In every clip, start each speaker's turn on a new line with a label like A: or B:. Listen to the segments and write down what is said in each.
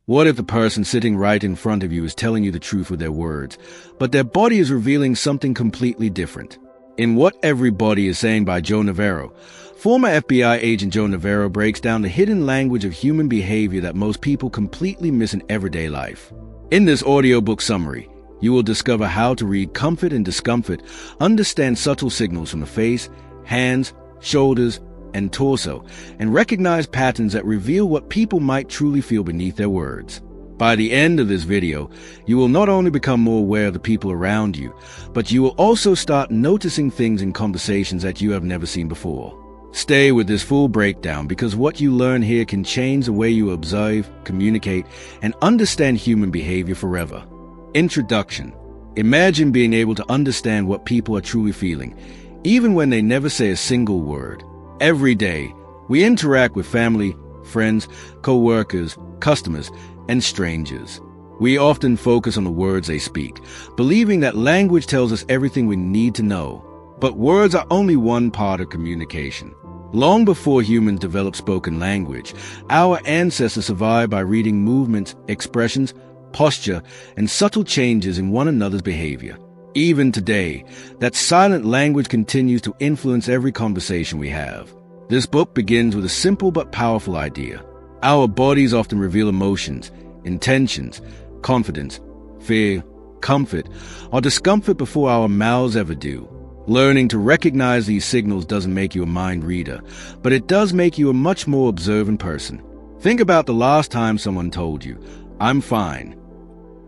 A: What if the person sitting right in front of you is telling you the truth with their words, but their body is revealing something completely different? In What Everybody Is Saying by Joe Navarro, former FBI agent Joe Navarro breaks down the hidden language of human behavior that most people completely miss in everyday life. In this audiobook summary, you will discover how to read comfort and discomfort, understand subtle signals from the face, hands, shoulders, and torso, and recognize patterns that reveal what people might truly feel beneath their words. By the end of this video, you will not only become more aware of the people around you, but you will also start noticing things in conversations that you have never seen before. Stay with this full breakdown because what you learn here can change the way you observe, communicate, and understand human behavior forever. Introduction. Imagine being able to understand what people are truly feeling, even when they never say a single word. Every day, we interact with family, friends, co-workers, customers, and strangers. We often focus on the words they speak, believing that language tells us everything we need to know. But words are only one part of communication. Long before humans developed spoken language, our ancestors survived by reading movements, expressions, posture, and subtle changes in one another's behavior. Even today, that silent language continues to influence every conversation we have. This book begins with a simple but powerful idea. Our bodies often reveal emotions, intentions, confidence, fear, comfort, or discomfort before our mouths ever do. Learning to recognize these signals doesn't make you a mind reader, but it does make you a much more observant person. Think about the last time someone told you, "I'm fine."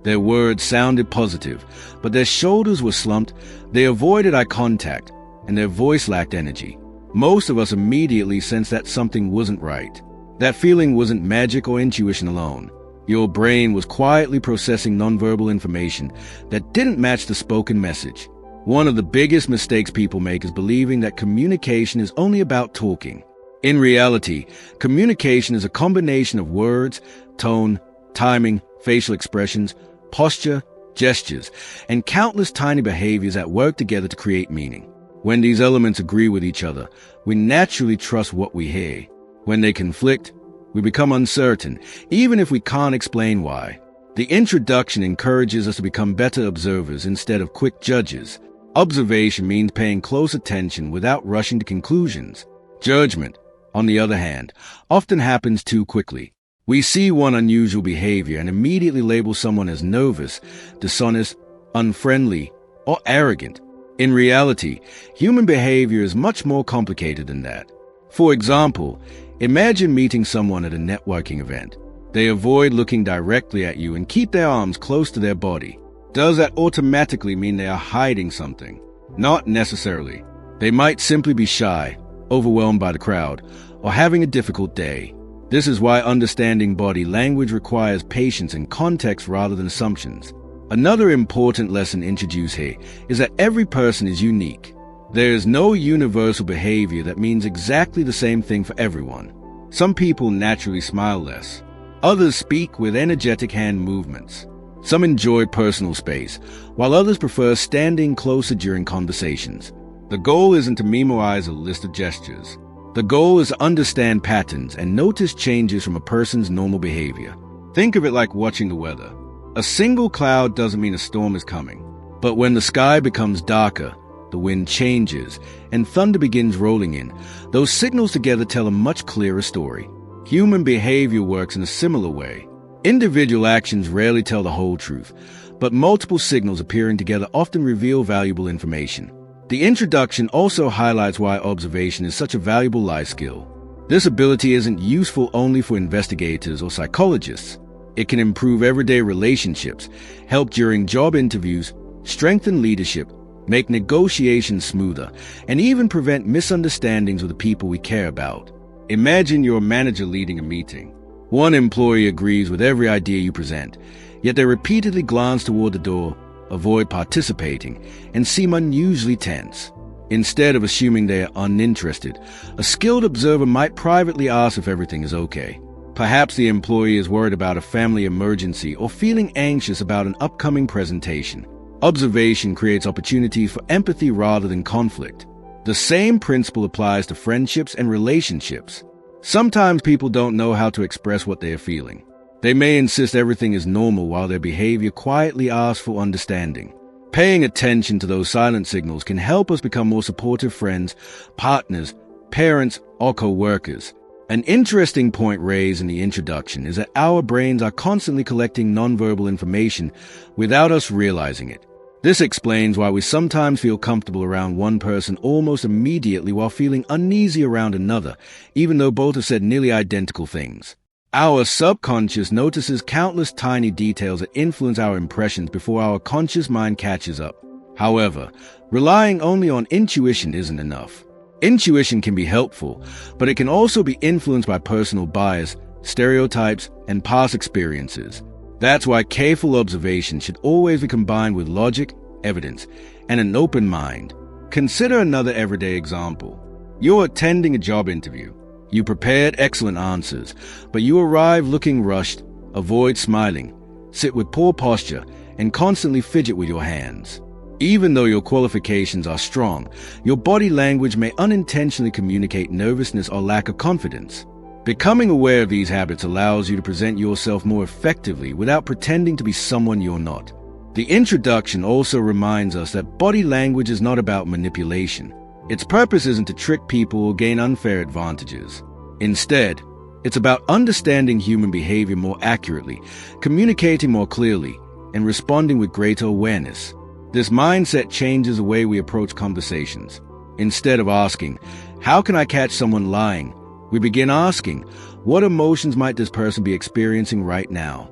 A: Their words sounded positive, but their shoulders were slumped, they avoided eye contact, and their voice lacked energy. Most of us immediately sensed that something wasn't right. That feeling wasn't magic or intuition alone. Your brain was quietly processing nonverbal information that didn't match the spoken message. One of the biggest mistakes people make is believing that communication is only about talking. In reality, communication is a combination of words, tone, timing, facial expressions, posture, gestures, and countless tiny behaviors that work together to create meaning. When these elements agree with each other, we naturally trust what we hear. When they conflict, we become uncertain, even if we can't explain why. The introduction encourages us to become better observers instead of quick judges. Observation means paying close attention without rushing to conclusions. Judgment, on the other hand, often happens too quickly. We see one unusual behavior and immediately label someone as nervous, dishonest, unfriendly, or arrogant. In reality, human behavior is much more complicated than that. For example, imagine meeting someone at a networking event. They avoid looking directly at you and keep their arms close to their body. Does that automatically mean they are hiding something? Not necessarily. They might simply be shy, overwhelmed by the crowd, or having a difficult day. This is why understanding body language requires patience and context rather than assumptions. Another important lesson introduced here is that every person is unique. There is no universal behavior that means exactly the same thing for everyone. Some people naturally smile less. Others speak with energetic hand movements. Some enjoy personal space, while others prefer standing closer during conversations. The goal isn't to memorize a list of gestures. The goal is to understand patterns and notice changes from a person's normal behavior. Think of it like watching the weather. A single cloud doesn't mean a storm is coming. But when the sky becomes darker, the wind changes, and thunder begins rolling in, those signals together tell a much clearer story. Human behavior works in a similar way. Individual actions rarely tell the whole truth, but multiple signals appearing together often reveal valuable information. The introduction also highlights why observation is such a valuable life skill. This ability isn't useful only for investigators or psychologists. It can improve everyday relationships, help during job interviews, strengthen leadership, make negotiations smoother, and even prevent misunderstandings with the people we care about. Imagine you're a manager leading a meeting. One employee agrees with every idea you present, yet they repeatedly glance toward the door, avoid participating, and seem unusually tense. Instead of assuming they are uninterested, a skilled observer might privately ask if everything is okay. Perhaps the employee is worried about a family emergency or feeling anxious about an upcoming presentation. Observation creates opportunity for empathy rather than conflict. The same principle applies to friendships and relationships. Sometimes people don't know how to express what they are feeling. They may insist everything is normal while their behavior quietly asks for understanding. Paying attention to those silent signals can help us become more supportive friends, partners, parents, or co-workers. An interesting point raised in the introduction is that our brains are constantly collecting nonverbal information without us realizing it. This explains why we sometimes feel comfortable around one person almost immediately while feeling uneasy around another, even though both have said nearly identical things. Our subconscious notices countless tiny details that influence our impressions before our conscious mind catches up. However, relying only on intuition isn't enough. Intuition can be helpful, but it can also be influenced by personal bias, stereotypes, and past experiences. That's why careful observation should always be combined with logic, evidence, and an open mind. Consider another everyday example. You're attending a job interview. You prepared excellent answers, but you arrive looking rushed, avoid smiling, sit with poor posture, and constantly fidget with your hands. Even though your qualifications are strong, your body language may unintentionally communicate nervousness or lack of confidence. Becoming aware of these habits allows you to present yourself more effectively without pretending to be someone you're not. The introduction also reminds us that body language is not about manipulation. Its purpose isn't to trick people or gain unfair advantages. Instead, it's about understanding human behavior more accurately, communicating more clearly, and responding with greater awareness. This mindset changes the way we approach conversations. Instead of asking, "How can I catch someone lying?" we begin asking, "What emotions might this person be experiencing right now?"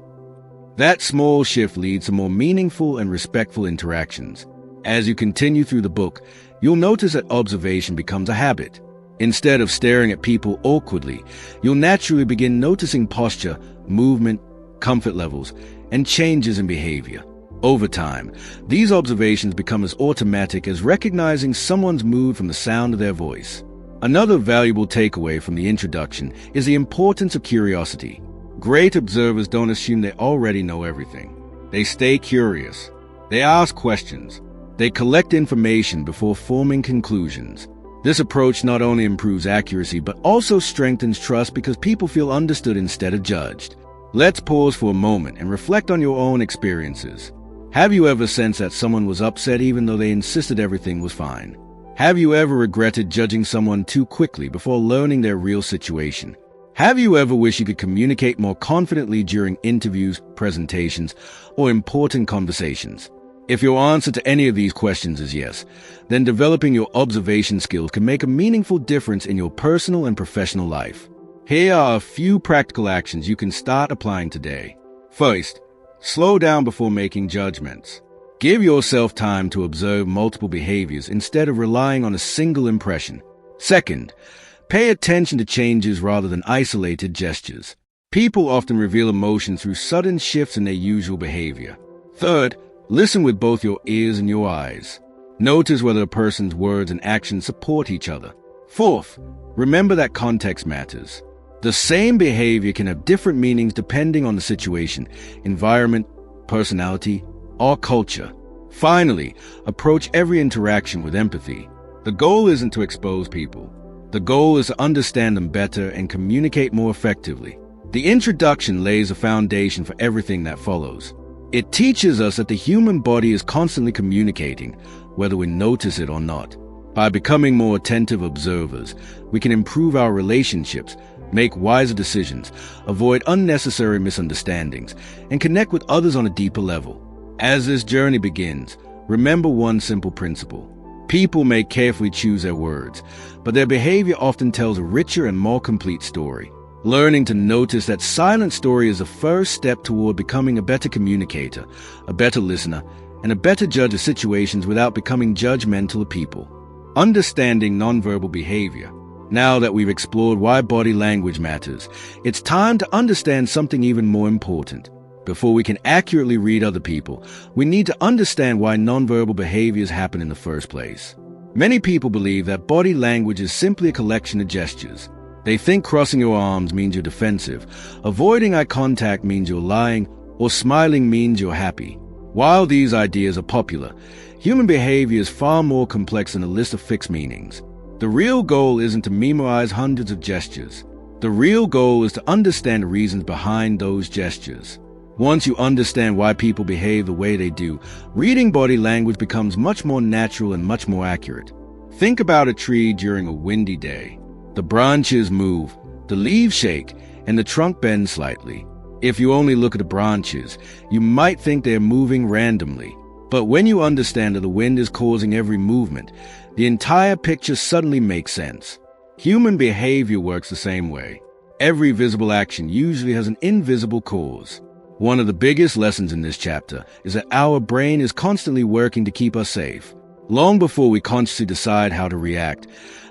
A: That small shift leads to more meaningful and respectful interactions. As you continue through the book, you'll notice that observation becomes a habit. Instead of staring at people awkwardly, you'll naturally begin noticing posture, movement, comfort levels, and changes in behavior. Over time, these observations become as automatic as recognizing someone's mood from the sound of their voice. Another valuable takeaway from the introduction is the importance of curiosity. Great observers don't assume they already know everything. They stay curious. They ask questions. They collect information before forming conclusions. This approach not only improves accuracy but also strengthens trust because people feel understood instead of judged. Let's pause for a moment and reflect on your own experiences. Have you ever sensed that someone was upset even though they insisted everything was fine? Have you ever regretted judging someone too quickly before learning their real situation? Have you ever wished you could communicate more confidently during interviews, presentations, or important conversations? If your answer to any of these questions is yes, then developing your observation skills can make a meaningful difference in your personal and professional life. Here are a few practical actions you can start applying today. First, slow down before making judgments. Give yourself time to observe multiple behaviors instead of relying on a single impression. Second, pay attention to changes rather than isolated gestures. People often reveal emotion through sudden shifts in their usual behavior. Third, listen with both your ears and your eyes. Notice whether a person's words and actions support each other. Fourth, remember that context matters. The same behavior can have different meanings depending on the situation, environment, personality, or culture. Finally, approach every interaction with empathy. The goal isn't to expose people. The goal is to understand them better and communicate more effectively. The introduction lays a foundation for everything that follows. It teaches us that the human body is constantly communicating, whether we notice it or not. By becoming more attentive observers, we can improve our relationships, make wiser decisions, avoid unnecessary misunderstandings, and connect with others on a deeper level. As this journey begins, remember one simple principle. People may carefully choose their words, but their behavior often tells a richer and more complete story. Learning to notice that silent story is the first step toward becoming a better communicator, a better listener, and a better judge of situations without becoming judgmental of people. Understanding nonverbal behavior. Now that we've explored why body language matters, it's time to understand something even more important. Before we can accurately read other people, we need to understand why nonverbal behaviors happen in the first place. Many people believe that body language is simply a collection of gestures. They think crossing your arms means you're defensive, avoiding eye contact means you're lying, or smiling means you're happy. While these ideas are popular, human behavior is far more complex than a list of fixed meanings. The real goal isn't to memorize hundreds of gestures. The real goal is to understand the reasons behind those gestures. Once you understand why people behave the way they do, reading body language becomes much more natural and much more accurate. Think about a tree during a windy day. The branches move, the leaves shake, and the trunk bends slightly. If you only look at the branches, you might think they're moving randomly. But when you understand that the wind is causing every movement, the entire picture suddenly makes sense. Human behavior works the same way. Every visible action usually has an invisible cause. One of the biggest lessons in this chapter is that our brain is constantly working to keep us safe. Long before we consciously decide how to react,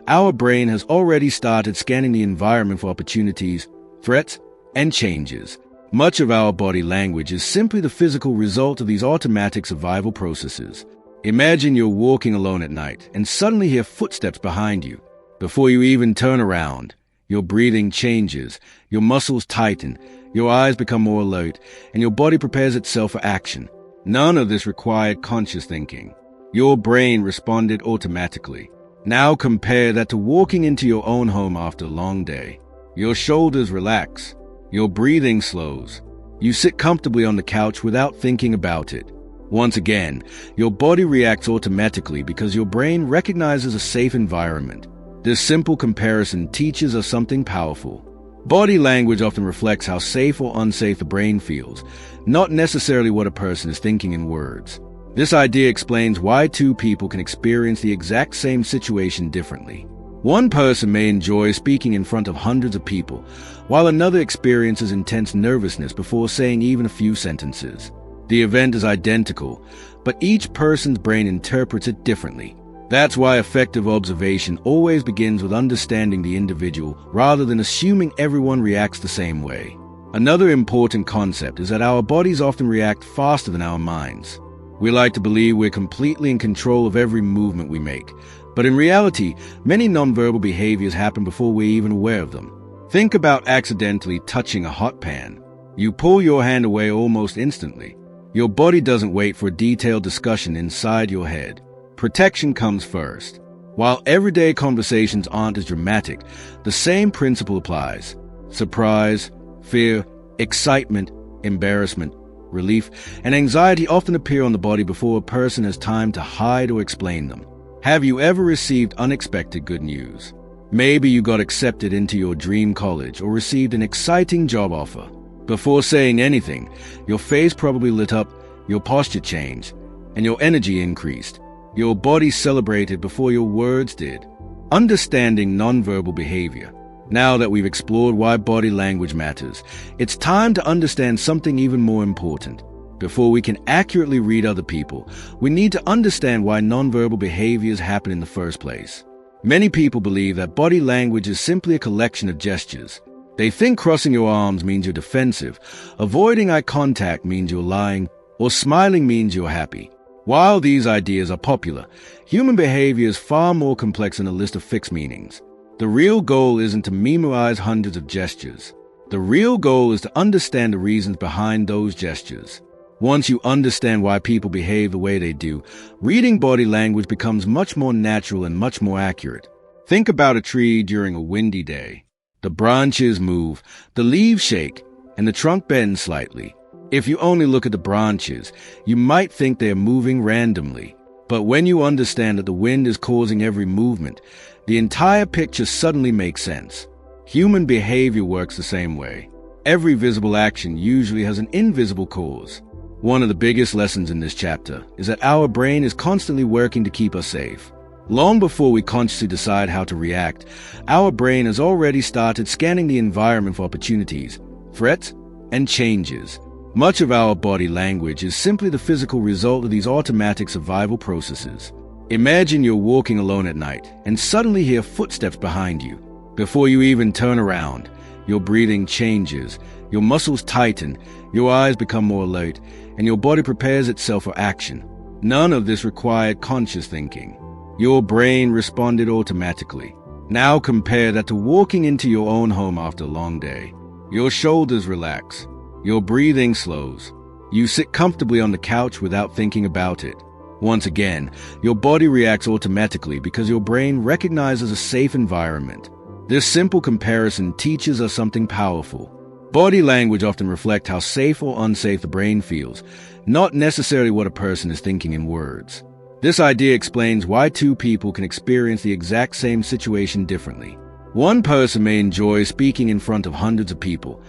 A: our brain has already started scanning the environment for opportunities, threats, and changes. Much of our body language is simply the physical result of these automatic survival processes. Imagine you're walking alone at night and suddenly hear footsteps behind you. Before you even turn around, your breathing changes, your muscles tighten, your eyes become more alert, and your body prepares itself for action. None of this required conscious thinking. Your brain responded automatically. Now compare that to walking into your own home after a long day. Your shoulders relax. Your breathing slows. You sit comfortably on the couch without thinking about it. Once again, your body reacts automatically because your brain recognizes a safe environment. This simple comparison teaches us something powerful. Body language often reflects how safe or unsafe the brain feels, not necessarily what a person is thinking in words. This idea explains why two people can experience the exact same situation differently. One person may enjoy speaking in front of hundreds of people, while another experiences intense nervousness before saying even a few sentences. The event is identical, but each person's brain interprets it differently. That's why effective observation always begins with understanding the individual rather than assuming everyone reacts the same way. Another important concept is that our bodies often react faster than our minds. We like to believe we're completely in control of every movement we make, but in reality, many nonverbal behaviors happen before we're even aware of them. Think about accidentally touching a hot pan. You pull your hand away almost instantly. Your body doesn't wait for a detailed discussion inside your head. Protection comes first. While everyday conversations aren't as dramatic, the same principle applies. Surprise, fear, excitement, embarrassment, relief, and anxiety often appear on the body before a person has time to hide or explain them. Have you ever received unexpected good news? Maybe you got accepted into your dream college or received an exciting job offer. Before saying anything, your face probably lit up, your posture changed, and your energy increased. Your body celebrated before your words did. Understanding nonverbal behavior. Now that we've explored why body language matters, it's time to understand something even more important. Before we can accurately read other people, we need to understand why nonverbal behaviors happen in the first place. Many people believe that body language is simply a collection of gestures. They think crossing your arms means you're defensive, avoiding eye contact means you're lying, or smiling means you're happy. While these ideas are popular, human behavior is far more complex than a list of fixed meanings. The real goal isn't to memorize hundreds of gestures. The real goal is to understand the reasons behind those gestures. Once you understand why people behave the way they do, reading body language becomes much more natural and much more accurate. Think about a tree during a windy day. The branches move, the leaves shake, and the trunk bends slightly. If you only look at the branches, you might think they're moving randomly. But when you understand that the wind is causing every movement, the entire picture suddenly makes sense. Human behavior works the same way. Every visible action usually has an invisible cause. One of the biggest lessons in this chapter is that our brain is constantly working to keep us safe. Long before we consciously decide how to react, our brain has already started scanning the environment for opportunities, threats, and changes. Much of our body language is simply the physical result of these automatic survival processes. Imagine you're walking alone at night and suddenly hear footsteps behind you. Before you even turn around, your breathing changes, your muscles tighten, your eyes become more alert, and your body prepares itself for action. None of this required conscious thinking. Your brain responded automatically. Now compare that to walking into your own home after a long day. Your shoulders relax. Your breathing slows. You sit comfortably on the couch without thinking about it. Once again, your body reacts automatically because your brain recognizes a safe environment. This simple comparison teaches us something powerful. Body language often reflects how safe or unsafe the brain feels, not necessarily what a person is thinking in words. This idea explains why two people can experience the exact same situation differently. One person may enjoy speaking in front of hundreds of people,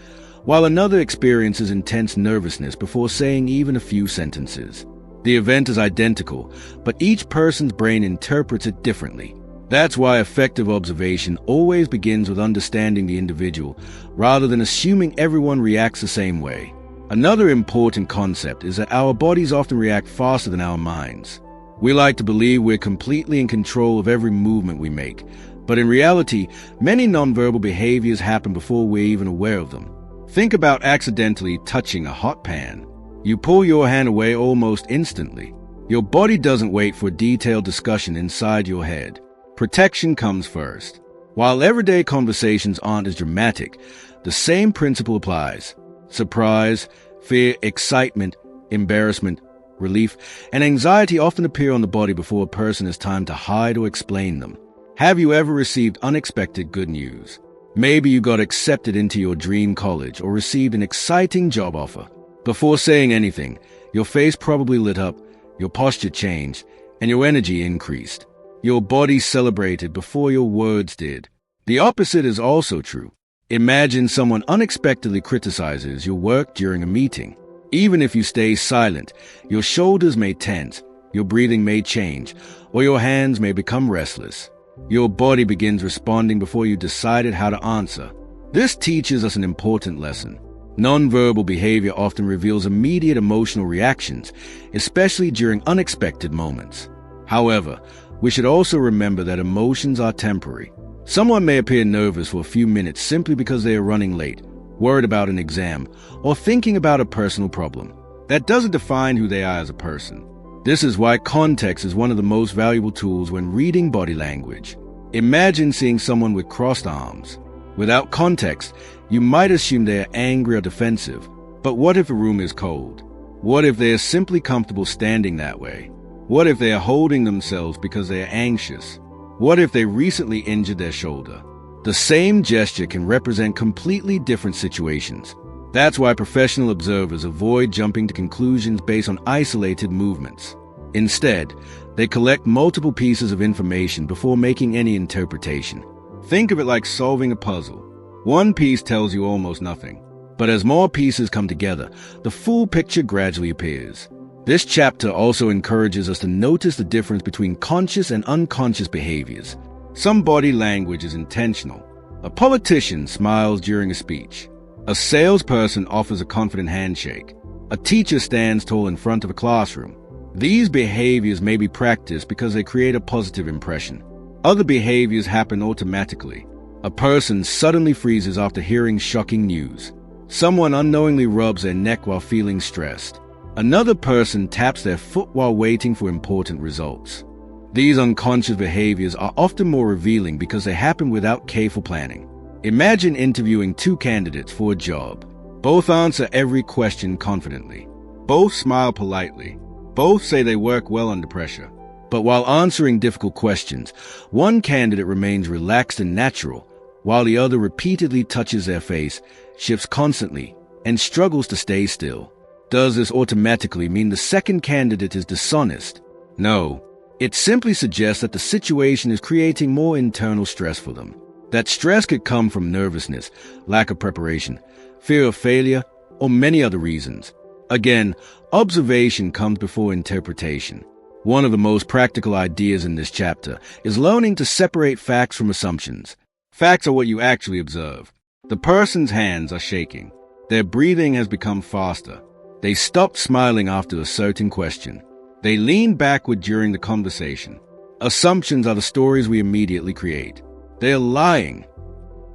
A: while another experiences intense nervousness before saying even a few sentences. The event is identical, but each person's brain interprets it differently. That's why effective observation always begins with understanding the individual, rather than assuming everyone reacts the same way. Another important concept is that our bodies often react faster than our minds. We like to believe we're completely in control of every movement we make, but in reality, many nonverbal behaviors happen before we're even aware of them. Think about accidentally touching a hot pan. You pull your hand away almost instantly. Your body doesn't wait for a detailed discussion inside your head. Protection comes first. While everyday conversations aren't as dramatic, the same principle applies. Surprise, fear, excitement, embarrassment, relief, and anxiety often appear on the body before a person has time to hide or explain them. Have you ever received unexpected good news? Maybe you got accepted into your dream college or received an exciting job offer. Before saying anything, your face probably lit up, your posture changed, and your energy increased. Your body celebrated before your words did. The opposite is also true. Imagine someone unexpectedly criticizes your work during a meeting. Even if you stay silent, your shoulders may tense, your breathing may change, or your hands may become restless. Your body begins responding before you decided how to answer. This teaches us an important lesson. Nonverbal behavior often reveals immediate emotional reactions, especially during unexpected moments. However, we should also remember that emotions are temporary. Someone may appear nervous for a few minutes simply because they are running late, worried about an exam, or thinking about a personal problem. That doesn't define who they are as a person. This is why context is one of the most valuable tools when reading body language. Imagine seeing someone with crossed arms. Without context, you might assume they are angry or defensive. But what if a room is cold? What if they are simply comfortable standing that way? What if they are holding themselves because they are anxious? What if they recently injured their shoulder? The same gesture can represent completely different situations. That's why professional observers avoid jumping to conclusions based on isolated movements. Instead, they collect multiple pieces of information before making any interpretation. Think of it like solving a puzzle. One piece tells you almost nothing, but as more pieces come together, the full picture gradually appears. This chapter also encourages us to notice the difference between conscious and unconscious behaviors. Some body language is intentional. A politician smiles during a speech. A salesperson offers a confident handshake. A teacher stands tall in front of a classroom. These behaviors may be practiced because they create a positive impression. Other behaviors happen automatically. A person suddenly freezes after hearing shocking news. Someone unknowingly rubs their neck while feeling stressed. Another person taps their foot while waiting for important results. These unconscious behaviors are often more revealing because they happen without careful planning. Imagine interviewing two candidates for a job. Both answer every question confidently. Both smile politely. Both say they work well under pressure. But while answering difficult questions, one candidate remains relaxed and natural, while the other repeatedly touches their face, shifts constantly, and struggles to stay still. Does this automatically mean the second candidate is dishonest? No. It simply suggests that the situation is creating more internal stress for them. That stress could come from nervousness, lack of preparation, fear of failure, or many other reasons. Again, observation comes before interpretation. One of the most practical ideas in this chapter is learning to separate facts from assumptions. Facts are what you actually observe. The person's hands are shaking. Their breathing has become faster. They stopped smiling after a certain question. They leaned backward during the conversation. Assumptions are the stories we immediately create. They are lying.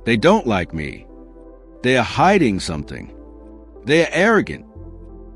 A: They don't like me. They are hiding something. They are arrogant.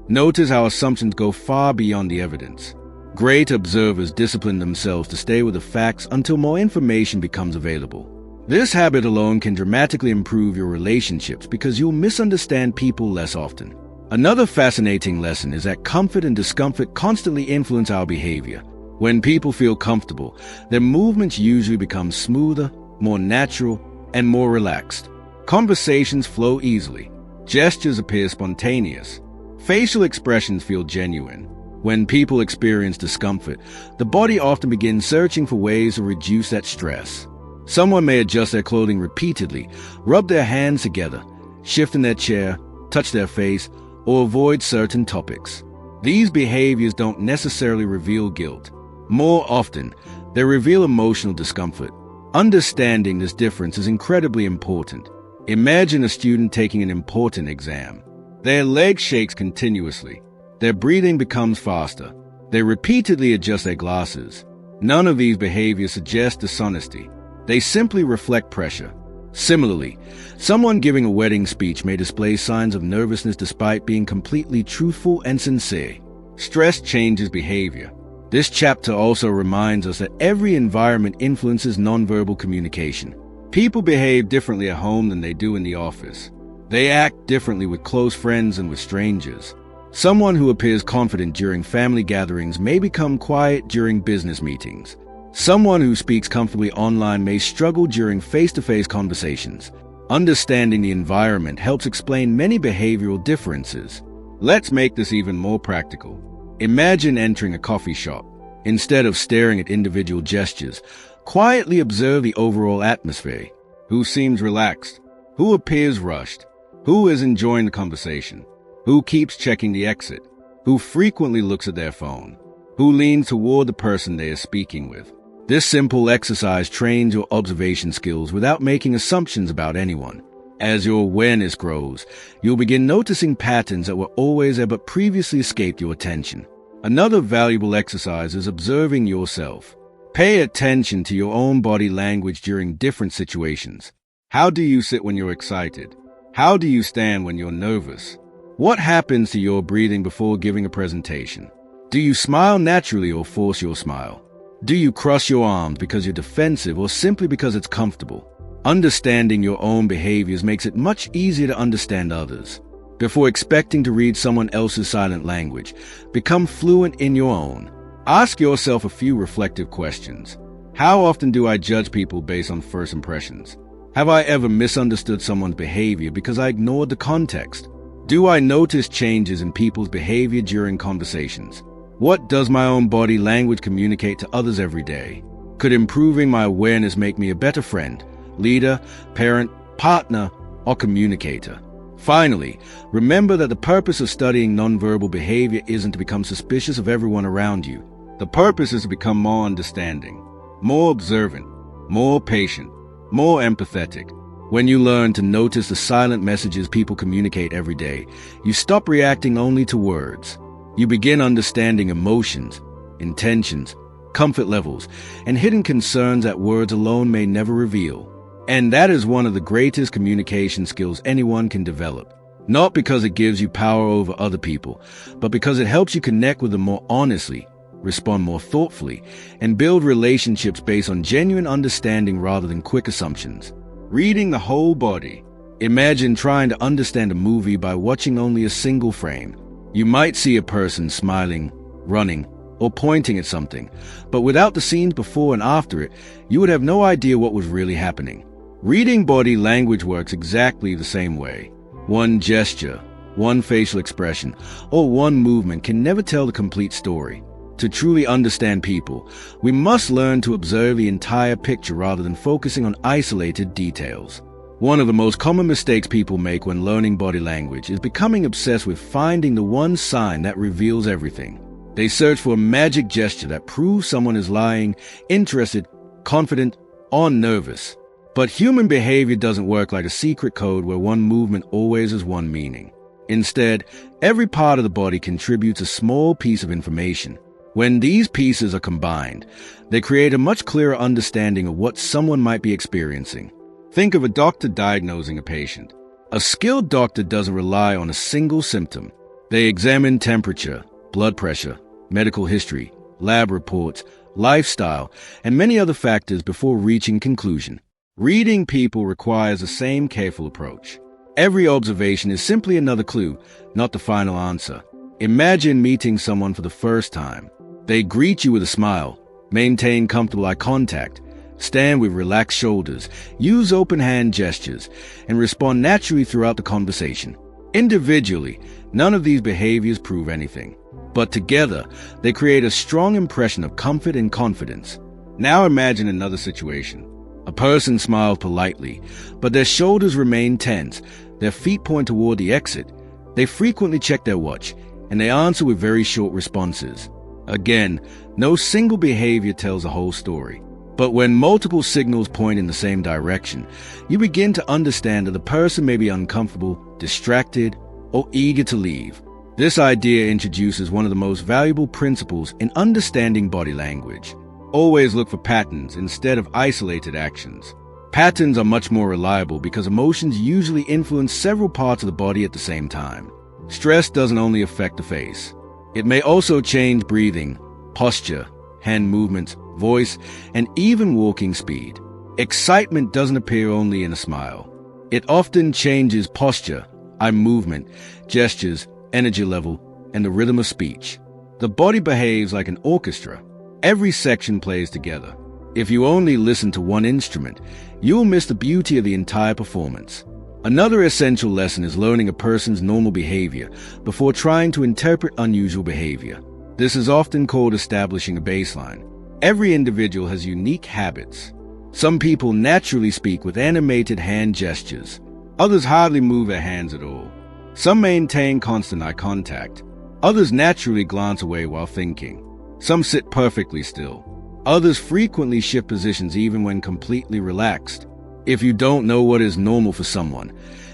A: Notice how assumptions go far beyond the evidence. Great observers discipline themselves to stay with the facts until more information becomes available. This habit alone can dramatically improve your relationships because you'll misunderstand people less often. Another fascinating lesson is that comfort and discomfort constantly influence our behavior. When people feel comfortable, their movements usually become smoother, more natural, and more relaxed. Conversations flow easily. Gestures appear spontaneous. Facial expressions feel genuine. When people experience discomfort, the body often begins searching for ways to reduce that stress. Someone may adjust their clothing repeatedly, rub their hands together, shift in their chair, touch their face, or avoid certain topics. These behaviors don't necessarily reveal guilt. More often, they reveal emotional discomfort. Understanding this difference is incredibly important. Imagine a student taking an important exam. Their leg shakes continuously. Their breathing becomes faster. They repeatedly adjust their glasses. None of these behaviors suggest dishonesty. They simply reflect pressure. Similarly, someone giving a wedding speech may display signs of nervousness despite being completely truthful and sincere. Stress changes behavior. This chapter also reminds us that every environment influences nonverbal communication. People behave differently at home than they do in the office. They act differently with close friends and with strangers. Someone who appears confident during family gatherings may become quiet during business meetings. Someone who speaks comfortably online may struggle during face-to-face conversations. Understanding the environment helps explain many behavioral differences. Let's make this even more practical. Imagine entering a coffee shop. Instead of staring at individual gestures, quietly observe the overall atmosphere. Who seems relaxed? Who appears rushed? Who is enjoying the conversation? Who keeps checking the exit? Who frequently looks at their phone? Who leans toward the person they are speaking with? This simple exercise trains your observation skills without making assumptions about anyone. As your awareness grows, you'll begin noticing patterns that were always there but previously escaped your attention. Another valuable exercise is observing yourself. Pay attention to your own body language during different situations. How do you sit when you're excited? How do you stand when you're nervous? What happens to your breathing before giving a presentation? Do you smile naturally or force your smile? Do you cross your arms because you're defensive or simply because it's comfortable? Understanding your own behaviors makes it much easier to understand others. Before expecting to read someone else's silent language, become fluent in your own. Ask yourself a few reflective questions. How often do I judge people based on first impressions? Have I ever misunderstood someone's behavior because I ignored the context? Do I notice changes in people's behavior during conversations? What does my own body language communicate to others every day? Could improving my awareness make me a better friend, leader, parent, partner, or communicator? Finally, remember that the purpose of studying nonverbal behavior isn't to become suspicious of everyone around you. The purpose is to become more understanding, more observant, more patient, more empathetic. When you learn to notice the silent messages people communicate every day, you stop reacting only to words. You begin understanding emotions, intentions, comfort levels, and hidden concerns that words alone may never reveal. And that is one of the greatest communication skills anyone can develop. Not because it gives you power over other people, but because it helps you connect with them more honestly, respond more thoughtfully, and build relationships based on genuine understanding rather than quick assumptions. Reading the whole body. Imagine trying to understand a movie by watching only a single frame. You might see a person smiling, running, or pointing at something, but without the scenes before and after it, you would have no idea what was really happening. Reading body language works exactly the same way. One gesture, one facial expression, or one movement can never tell the complete story. To truly understand people, we must learn to observe the entire picture rather than focusing on isolated details. One of the most common mistakes people make when learning body language is becoming obsessed with finding the one sign that reveals everything. They search for a magic gesture that proves someone is lying, interested, confident, or nervous. But human behavior doesn't work like a secret code where one movement always has one meaning. Instead, every part of the body contributes a small piece of information. When these pieces are combined, they create a much clearer understanding of what someone might be experiencing. Think of a doctor diagnosing a patient. A skilled doctor doesn't rely on a single symptom. They examine temperature, blood pressure, medical history, lab reports, lifestyle, and many other factors before reaching conclusion. Reading people requires the same careful approach. Every observation is simply another clue, not the final answer. Imagine meeting someone for the first time. They greet you with a smile, maintain comfortable eye contact, Stand with relaxed shoulders, use open hand gestures, and respond naturally throughout the conversation. Individually, none of these behaviors prove anything, but together, they create a strong impression of comfort and confidence. Now imagine another situation. A person smiles politely, but their shoulders remain tense, their feet point toward the exit. They frequently check their watch, and they answer with very short responses. Again, no single behavior tells the whole story. But when multiple signals point in the same direction, you begin to understand that the person may be uncomfortable, distracted, or eager to leave. This idea introduces one of the most valuable principles in understanding body language. Always look for patterns instead of isolated actions. Patterns are much more reliable because emotions usually influence several parts of the body at the same time. Stress doesn't only affect the face. It may also change breathing, posture, hand movements, voice, and even walking speed. Excitement doesn't appear only in a smile. It often changes posture, eye movement, gestures, energy level, and the rhythm of speech. The body behaves like an orchestra. Every section plays together. If you only listen to one instrument, you will miss the beauty of the entire performance. Another essential lesson is learning a person's normal behavior before trying to interpret unusual behavior. This is often called establishing a baseline. Every individual has unique habits. Some people naturally speak with animated hand gestures. Others hardly move their hands at all. Some maintain constant eye contact. Others naturally glance away while thinking. Some sit perfectly still. Others frequently shift positions even when completely relaxed. If you don't know what is normal for someone,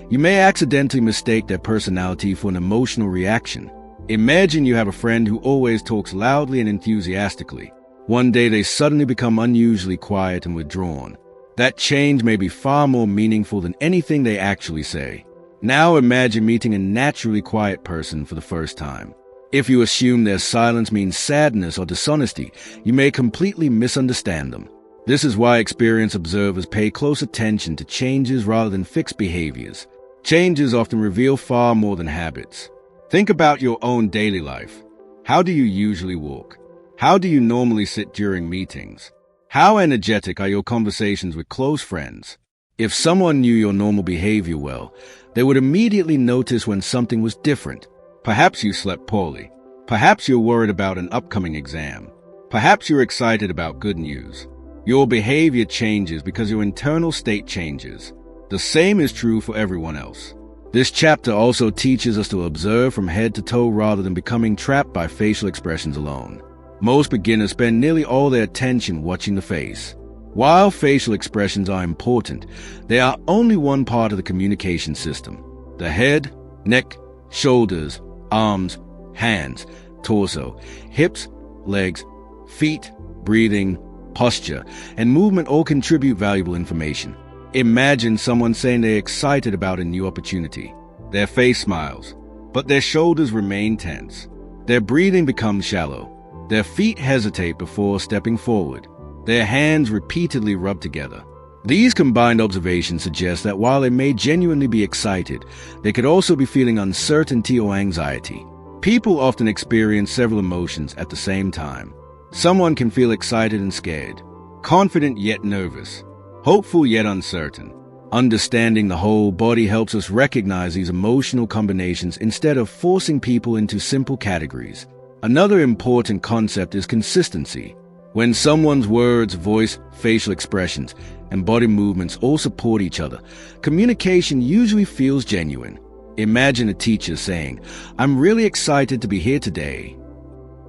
A: you may accidentally mistake their personality for an emotional reaction. Imagine you have a friend who always talks loudly and enthusiastically. One day they suddenly become unusually quiet and withdrawn. That change may be far more meaningful than anything they actually say. Now imagine meeting a naturally quiet person for the first time. If you assume their silence means sadness or dishonesty, you may completely misunderstand them. This is why experienced observers pay close attention to changes rather than fixed behaviors. Changes often reveal far more than habits. Think about your own daily life. How do you usually walk? How do you normally sit during meetings? How energetic are your conversations with close friends? If someone knew your normal behavior well, they would immediately notice when something was different. Perhaps you slept poorly. Perhaps you're worried about an upcoming exam. Perhaps you're excited about good news. Your behavior changes because your internal state changes. The same is true for everyone else. This chapter also teaches us to observe from head to toe rather than becoming trapped by facial expressions alone. Most beginners spend nearly all their attention watching the face. While facial expressions are important, they are only one part of the communication system. The head, neck, shoulders, arms, hands, torso, hips, legs, feet, breathing, posture, and movement all contribute valuable information. Imagine someone saying they're excited about a new opportunity. Their face smiles, but their shoulders remain tense. Their breathing becomes shallow. Their feet hesitate before stepping forward. Their hands repeatedly rub together. These combined observations suggest that while they may genuinely be excited, they could also be feeling uncertainty or anxiety. People often experience several emotions at the same time. Someone can feel excited and scared, confident yet nervous, hopeful yet uncertain. Understanding the whole body helps us recognize these emotional combinations instead of forcing people into simple categories. Another important concept is consistency. When someone's words, voice, facial expressions, and body movements all support each other, communication usually feels genuine. Imagine a teacher saying, "I'm really excited to be here today."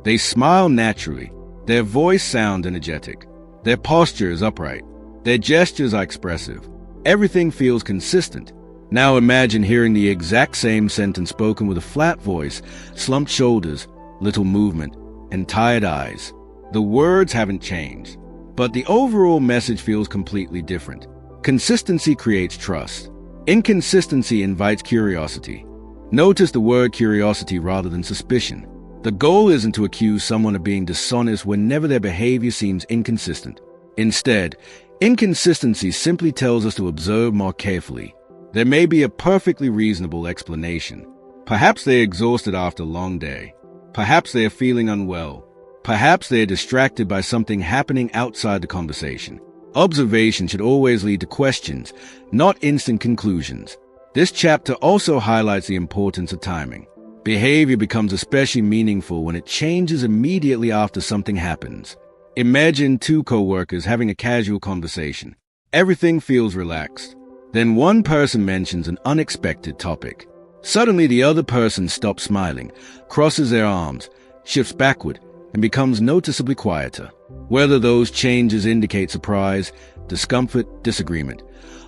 A: They smile naturally. Their voice sounds energetic. Their posture is upright. Their gestures are expressive. Everything feels consistent. Now imagine hearing the exact same sentence spoken with a flat voice, slumped shoulders, little movement, and tired eyes. The words haven't changed, but the overall message feels completely different. Consistency creates trust. Inconsistency invites curiosity. Notice the word curiosity rather than suspicion. The goal isn't to accuse someone of being dishonest whenever their behavior seems inconsistent. Instead, inconsistency simply tells us to observe more carefully. There may be a perfectly reasonable explanation. Perhaps they're exhausted after a long day. Perhaps they're feeling unwell. Perhaps they're distracted by something happening outside the conversation. Observation should always lead to questions, not instant conclusions. This chapter also highlights the importance of timing. Behavior becomes especially meaningful when it changes immediately after something happens. Imagine two co-workers having a casual conversation. Everything feels relaxed. Then one person mentions an unexpected topic. Suddenly the other person stops smiling, crosses their arms, shifts backward, and becomes noticeably quieter. Whether those changes indicate surprise, discomfort, disagreement,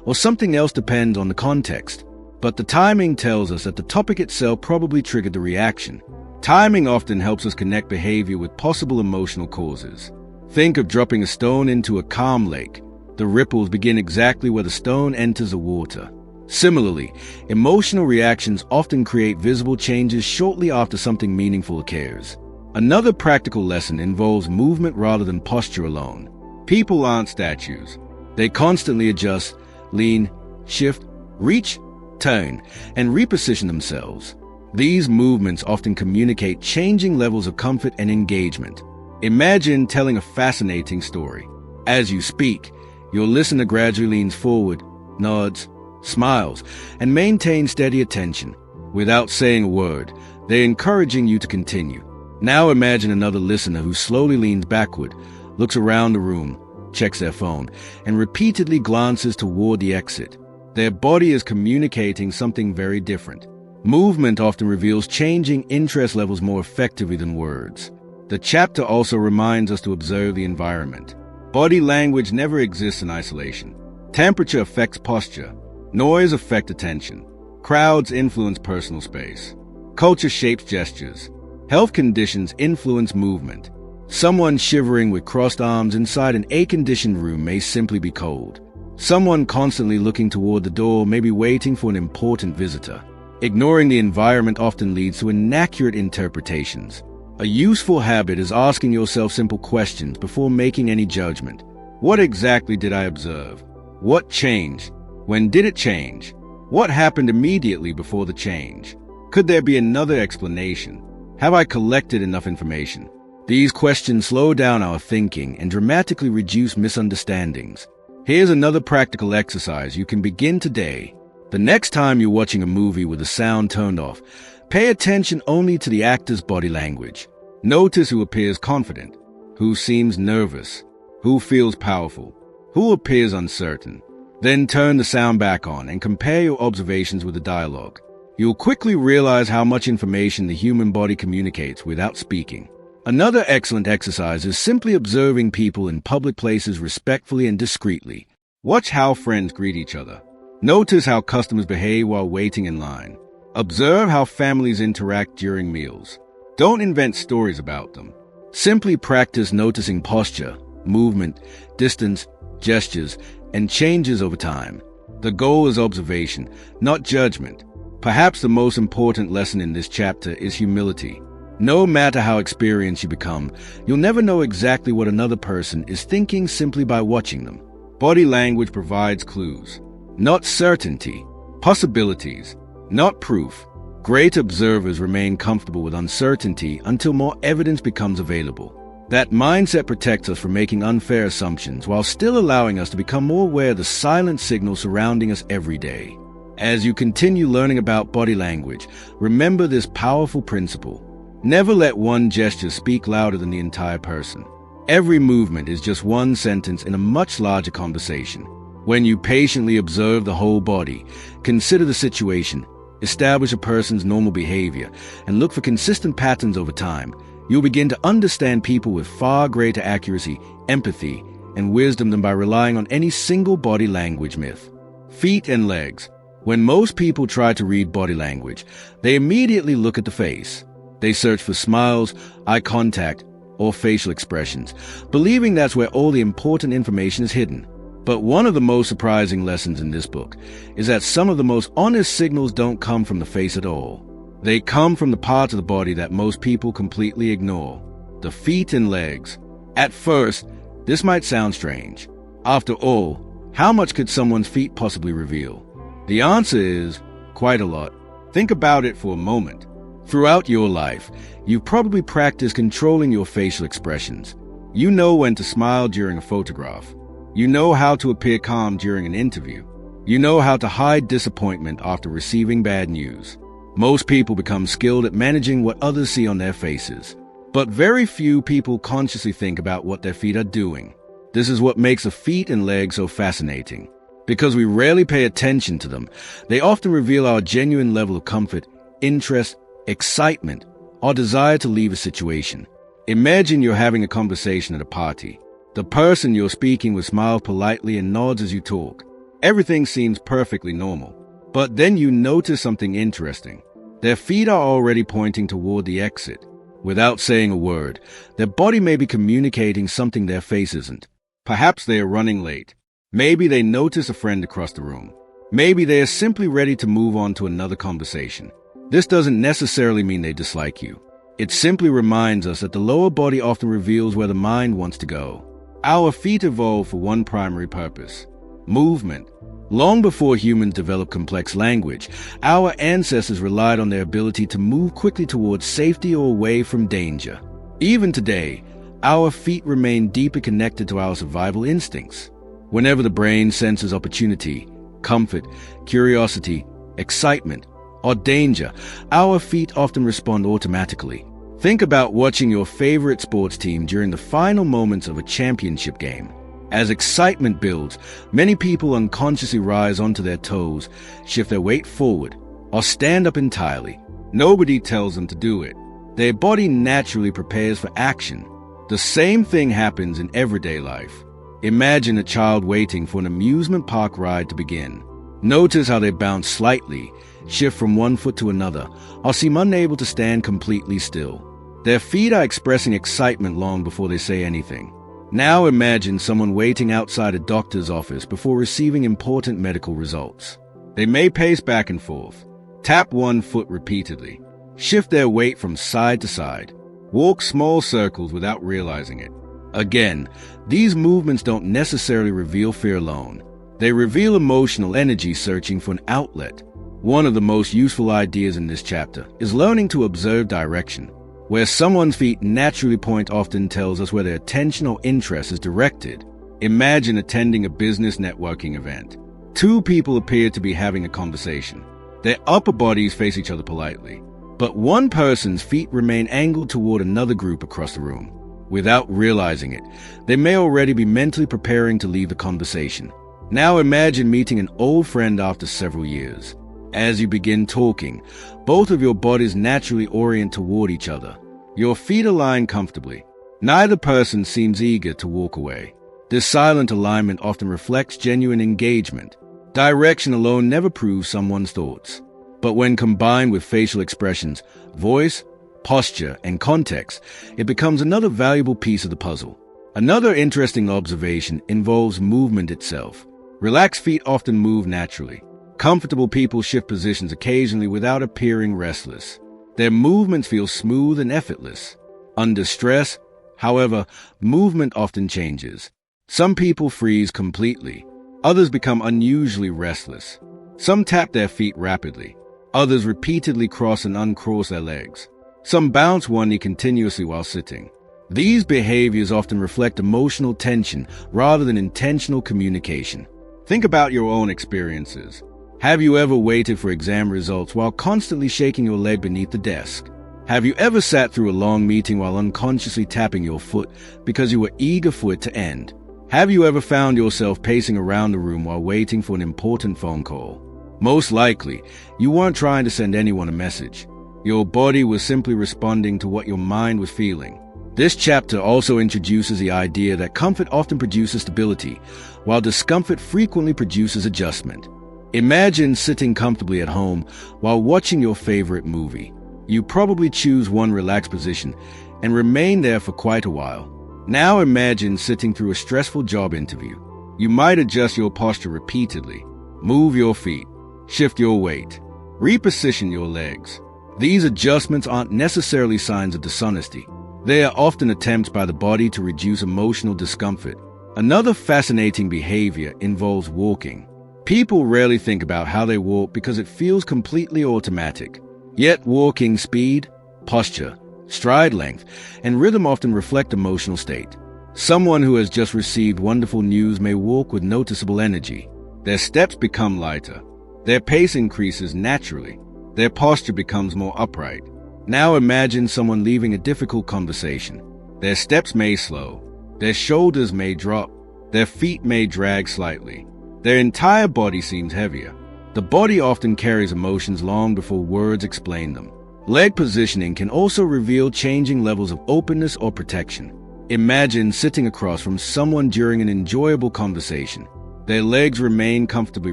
A: or something else depends on the context. But the timing tells us that the topic itself probably triggered the reaction. Timing often helps us connect behavior with possible emotional causes. Think of dropping a stone into a calm lake. The ripples begin exactly where the stone enters the water. Similarly, emotional reactions often create visible changes shortly after something meaningful occurs. Another practical lesson involves movement rather than posture alone. People aren't statues. They constantly adjust, lean, shift, reach, turn, and reposition themselves. These movements often communicate changing levels of comfort and engagement. Imagine telling a fascinating story. As you speak, your listener gradually leans forward, nods, smiles, and maintains steady attention. Without saying a word, they're encouraging you to continue. Now imagine another listener who slowly leans backward, looks around the room, checks their phone, and repeatedly glances toward the exit. Their body is communicating something very different. Movement often reveals changing interest levels more effectively than words. The chapter also reminds us to observe the environment. Body language never exists in isolation. Temperature affects posture. Noise affects attention. Crowds influence personal space. Culture shapes gestures. Health conditions influence movement. Someone shivering with crossed arms inside an air-conditioned room may simply be cold. Someone constantly looking toward the door may be waiting for an important visitor. Ignoring the environment often leads to inaccurate interpretations. A useful habit is asking yourself simple questions before making any judgment. What exactly did I observe? What changed? When did it change? What happened immediately before the change? Could there be another explanation? Have I collected enough information? These questions slow down our thinking and dramatically reduce misunderstandings. Here's another practical exercise you can begin today. The next time you're watching a movie with the sound turned off, pay attention only to the actor's body language. Notice who appears confident, who seems nervous, who feels powerful, who appears uncertain. Then turn the sound back on and compare your observations with the dialogue. You'll quickly realize how much information the human body communicates without speaking. Another excellent exercise is simply observing people in public places respectfully and discreetly. Watch how friends greet each other. Notice how customers behave while waiting in line. Observe how families interact during meals. Don't invent stories about them. Simply practice noticing posture, movement, distance, gestures, and changes over time. The goal is observation, not judgment. Perhaps the most important lesson in this chapter is humility. No matter how experienced you become, you'll never know exactly what another person is thinking simply by watching them. Body language provides clues, not certainty, possibilities, not proof. Great observers remain comfortable with uncertainty until more evidence becomes available. That mindset protects us from making unfair assumptions while still allowing us to become more aware of the silent signals surrounding us every day. As you continue learning about body language, remember this powerful principle. Never let one gesture speak louder than the entire person. Every movement is just one sentence in a much larger conversation. When you patiently observe the whole body, consider the situation, establish a person's normal behavior, and look for consistent patterns over time, you'll begin to understand people with far greater accuracy, empathy, and wisdom than by relying on any single body language myth. Feet and legs. When most people try to read body language, they immediately look at the face. They search for smiles, eye contact, or facial expressions, believing that's where all the important information is hidden. But one of the most surprising lessons in this book is that some of the most honest signals don't come from the face at all. They come from the parts of the body that most people completely ignore, the feet and legs. At first, this might sound strange. After all, how much could someone's feet possibly reveal? The answer is quite a lot. Think about it for a moment. Throughout your life, you've probably practiced controlling your facial expressions. You know when to smile during a photograph, You know how to appear calm during an interview. You know how to hide disappointment after receiving bad news. Most people become skilled at managing what others see on their faces. But very few people consciously think about what their feet are doing. This is what makes the feet and legs so fascinating. Because we rarely pay attention to them, they often reveal our genuine level of comfort, interest, excitement, or desire to leave a situation. Imagine you're having a conversation at a party. The person you're speaking with smiles politely and nods as you talk. Everything seems perfectly normal. But then you notice something interesting. Their feet are already pointing toward the exit. Without saying a word, their body may be communicating something their face isn't. Perhaps they are running late. Maybe they notice a friend across the room. Maybe they are simply ready to move on to another conversation. This doesn't necessarily mean they dislike you. It simply reminds us that the lower body often reveals where the mind wants to go. Our feet evolved for one primary purpose: movement. Long before humans developed complex language, our ancestors relied on their ability to move quickly towards safety or away from danger. Even today, our feet remain deeply connected to our survival instincts. Whenever the brain senses opportunity, comfort, curiosity, excitement, or danger, our feet often respond automatically. Think about watching your favorite sports team during the final moments of a championship game. As excitement builds, many people unconsciously rise onto their toes, shift their weight forward, or stand up entirely. Nobody tells them to do it. Their body naturally prepares for action. The same thing happens in everyday life. Imagine a child waiting for an amusement park ride to begin. Notice how they bounce slightly, shift from one foot to another, or seem unable to stand completely still. Their feet are expressing excitement long before they say anything. Now imagine someone waiting outside a doctor's office before receiving important medical results. They may pace back and forth, tap one foot repeatedly, shift their weight from side to side, walk small circles without realizing it. Again, these movements don't necessarily reveal fear alone. They reveal emotional energy searching for an outlet. One of the most useful ideas in this chapter is learning to observe direction. Where someone's feet naturally point often tells us where their attention or interest is directed. Imagine attending a business networking event. Two people appear to be having a conversation. Their upper bodies face each other politely, but one person's feet remain angled toward another group across the room. Without realizing it, they may already be mentally preparing to leave the conversation. Now imagine meeting an old friend after several years. As you begin talking, both of your bodies naturally orient toward each other. Your feet align comfortably. Neither person seems eager to walk away. This silent alignment often reflects genuine engagement. Direction alone never proves someone's thoughts. But when combined with facial expressions, voice, posture, and context, it becomes another valuable piece of the puzzle. Another interesting observation involves movement itself. Relaxed feet often move naturally. Comfortable people shift positions occasionally without appearing restless. Their movements feel smooth and effortless. Under stress, however, movement often changes. Some people freeze completely. Others become unusually restless. Some tap their feet rapidly. Others repeatedly cross and uncross their legs. Some bounce one knee continuously while sitting. These behaviors often reflect emotional tension rather than intentional communication. Think about your own experiences. Have you ever waited for exam results while constantly shaking your leg beneath the desk? Have you ever sat through a long meeting while unconsciously tapping your foot because you were eager for it to end? Have you ever found yourself pacing around the room while waiting for an important phone call? Most likely, you weren't trying to send anyone a message. Your body was simply responding to what your mind was feeling. This chapter also introduces the idea that comfort often produces stability, while discomfort frequently produces adjustment. Imagine sitting comfortably at home while watching your favorite movie. You probably choose one relaxed position and remain there for quite a while. Now imagine sitting through a stressful job interview. You might adjust your posture repeatedly, move your feet, shift your weight, reposition your legs. These adjustments aren't necessarily signs of dishonesty. They are often attempts by the body to reduce emotional discomfort. Another fascinating behavior involves walking. People rarely think about how they walk because it feels completely automatic. Yet walking speed, posture, stride length, and rhythm often reflect emotional state. Someone who has just received wonderful news may walk with noticeable energy. Their steps become lighter. Their pace increases naturally. Their posture becomes more upright. Now imagine someone leaving a difficult conversation. Their steps may slow. Their shoulders may drop. Their feet may drag slightly. Their entire body seems heavier. The body often carries emotions long before words explain them. Leg positioning can also reveal changing levels of openness or protection. Imagine sitting across from someone during an enjoyable conversation. Their legs remain comfortably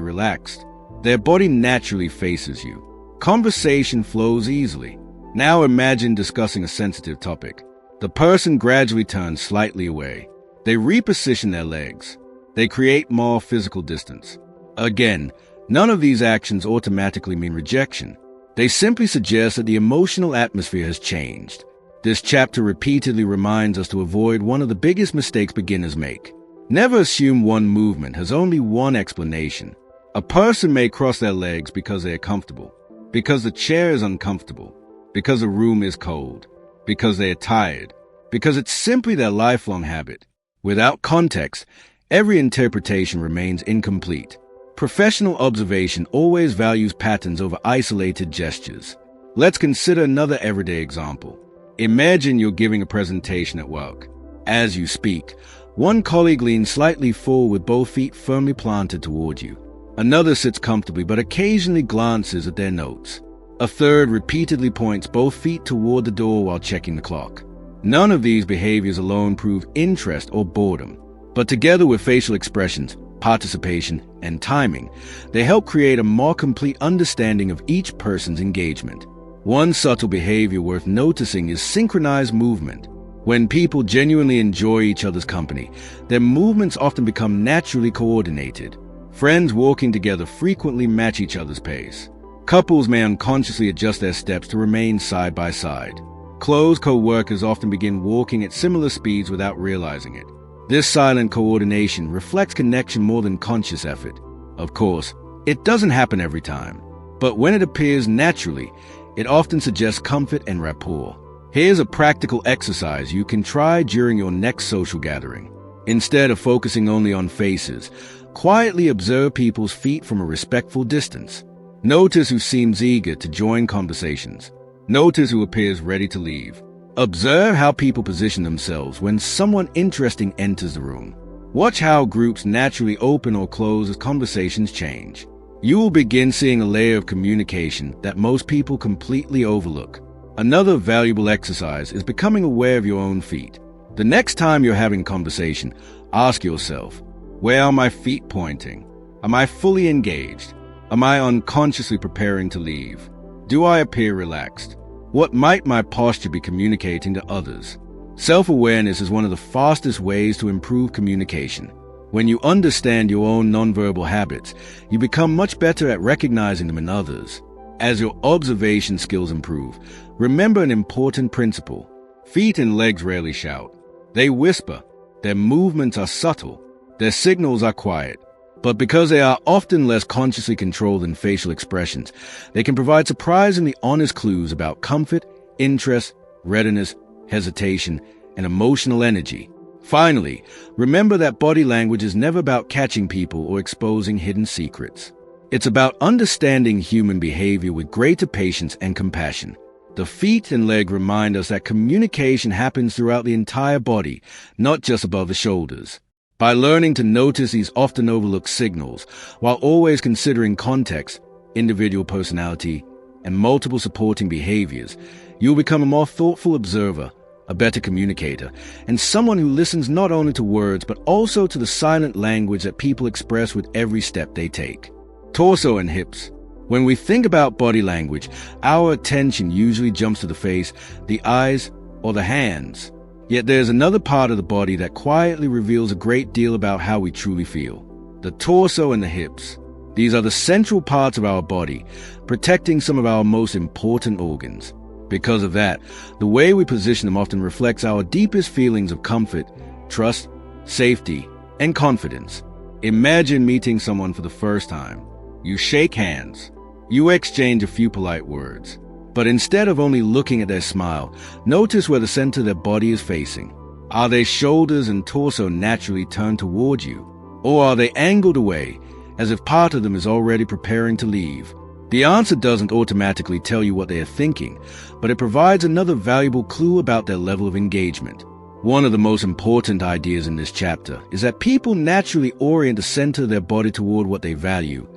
A: relaxed. Their body naturally faces you. Conversation flows easily. Now imagine discussing a sensitive topic. The person gradually turns slightly away. They reposition their legs. They create more physical distance. Again, none of these actions automatically mean rejection. They simply suggest that the emotional atmosphere has changed. This chapter repeatedly reminds us to avoid one of the biggest mistakes beginners make. Never assume one movement has only one explanation. A person may cross their legs because they are comfortable, because the chair is uncomfortable, because the room is cold, because they are tired, because it's simply their lifelong habit. Without context, every interpretation remains incomplete. Professional observation always values patterns over isolated gestures. Let's consider another everyday example. Imagine you're giving a presentation at work. As you speak, one colleague leans slightly forward with both feet firmly planted toward you. Another sits comfortably but occasionally glances at their notes. A third repeatedly points both feet toward the door while checking the clock. None of these behaviors alone prove interest or boredom, but together with facial expressions, participation, and timing, they help create a more complete understanding of each person's engagement. One subtle behavior worth noticing is synchronized movement. When people genuinely enjoy each other's company, their movements often become naturally coordinated. Friends walking together frequently match each other's pace. Couples may unconsciously adjust their steps to remain side by side. Close co-workers often begin walking at similar speeds without realizing it. This silent coordination reflects connection more than conscious effort. Of course, it doesn't happen every time, but when it appears naturally, it often suggests comfort and rapport. Here's a practical exercise you can try during your next social gathering. Instead of focusing only on faces, quietly observe people's feet from a respectful distance. Notice who seems eager to join conversations. Notice who appears ready to leave. Observe how people position themselves when someone interesting enters the room. Watch how groups naturally open or close as conversations change. You will begin seeing a layer of communication that most people completely overlook. Another valuable exercise is becoming aware of your own feet. The next time you're having a conversation, ask yourself, where are my feet pointing? Am I fully engaged? Am I unconsciously preparing to leave? Do I appear relaxed? What might my posture be communicating to others? Self-awareness is one of the fastest ways to improve communication. When you understand your own nonverbal habits, you become much better at recognizing them in others. As your observation skills improve, remember an important principle. Feet and legs rarely shout. They whisper. Their movements are subtle. Their signals are quiet. But because they are often less consciously controlled than facial expressions, they can provide surprisingly honest clues about comfort, interest, readiness, hesitation, and emotional energy. Finally, remember that body language is never about catching people or exposing hidden secrets. It's about understanding human behavior with greater patience and compassion. The feet and leg remind us that communication happens throughout the entire body, not just above the shoulders. By learning to notice these often overlooked signals, while always considering context, individual personality, and multiple supporting behaviors, you'll become a more thoughtful observer, a better communicator, and someone who listens not only to words but also to the silent language that people express with every step they take. Torso and hips. When we think about body language, our attention usually jumps to the face, the eyes, or the hands. Yet there's another part of the body that quietly reveals a great deal about how we truly feel. The torso and the hips. These are the central parts of our body, protecting some of our most important organs. Because of that, the way we position them often reflects our deepest feelings of comfort, trust, safety, and confidence. Imagine meeting someone for the first time. You shake hands. You exchange a few polite words. But instead of only looking at their smile, notice where the center of their body is facing. Are their shoulders and torso naturally turned toward you? Or are they angled away, as if part of them is already preparing to leave? The answer doesn't automatically tell you what they are thinking, but it provides another valuable clue about their level of engagement. One of the most important ideas in this chapter is that people naturally orient the center of their body toward what they value,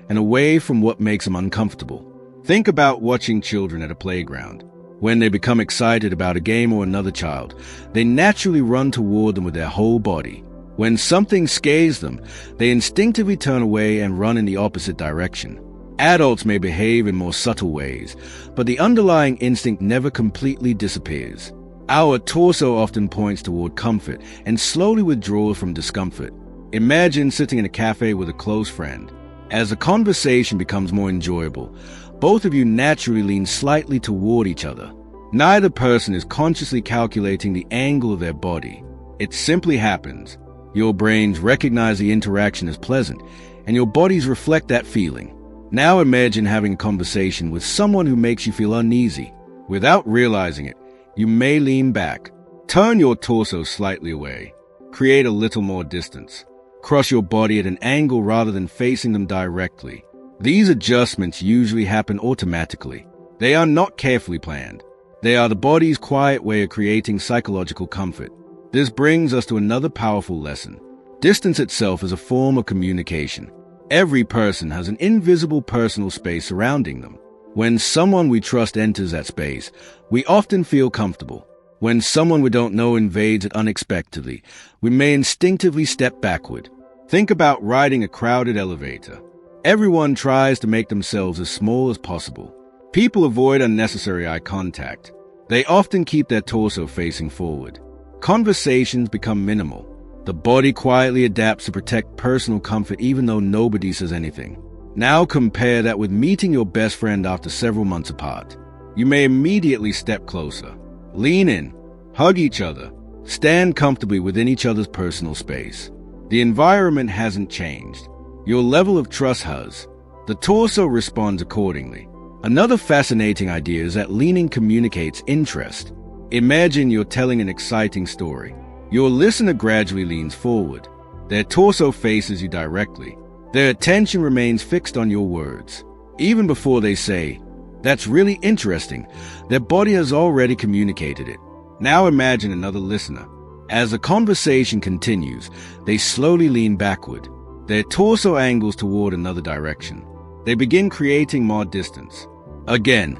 A: and away from what makes them uncomfortable. Think about watching children at a playground. When they become excited about a game or another child, they naturally run toward them with their whole body. When something scares them, they instinctively turn away and run in the opposite direction. Adults may behave in more subtle ways, but the underlying instinct never completely disappears. Our torso often points toward comfort and slowly withdraws from discomfort. Imagine sitting in a cafe with a close friend. As the conversation becomes more enjoyable, both of you naturally lean slightly toward each other. Neither person is consciously calculating the angle of their body. It simply happens. Your brains recognize the interaction as pleasant, and your bodies reflect that feeling. Now imagine having a conversation with someone who makes you feel uneasy. Without realizing it, you may lean back, turn your torso slightly away, create a little more distance, cross your body at an angle rather than facing them directly. These adjustments usually happen automatically. They are not carefully planned. They are the body's quiet way of creating psychological comfort. This brings us to another powerful lesson. Distance itself is a form of communication. Every person has an invisible personal space surrounding them. When someone we trust enters that space, we often feel comfortable. When someone we don't know invades it unexpectedly, we may instinctively step backward. Think about riding a crowded elevator. Everyone tries to make themselves as small as possible. People avoid unnecessary eye contact. They often keep their torso facing forward. Conversations become minimal. The body quietly adapts to protect personal comfort even though nobody says anything. Now compare that with meeting your best friend after several months apart. You may immediately step closer, lean in, hug each other, stand comfortably within each other's personal space. The environment hasn't changed. Your level of trust has. The torso responds accordingly. Another fascinating idea is that leaning communicates interest. Imagine you're telling an exciting story. Your listener gradually leans forward. Their torso faces you directly. Their attention remains fixed on your words. Even before they say, "That's really interesting," their body has already communicated it. Now imagine another listener. As the conversation continues, they slowly lean backward. Their torso angles toward another direction. They begin creating more distance. Again,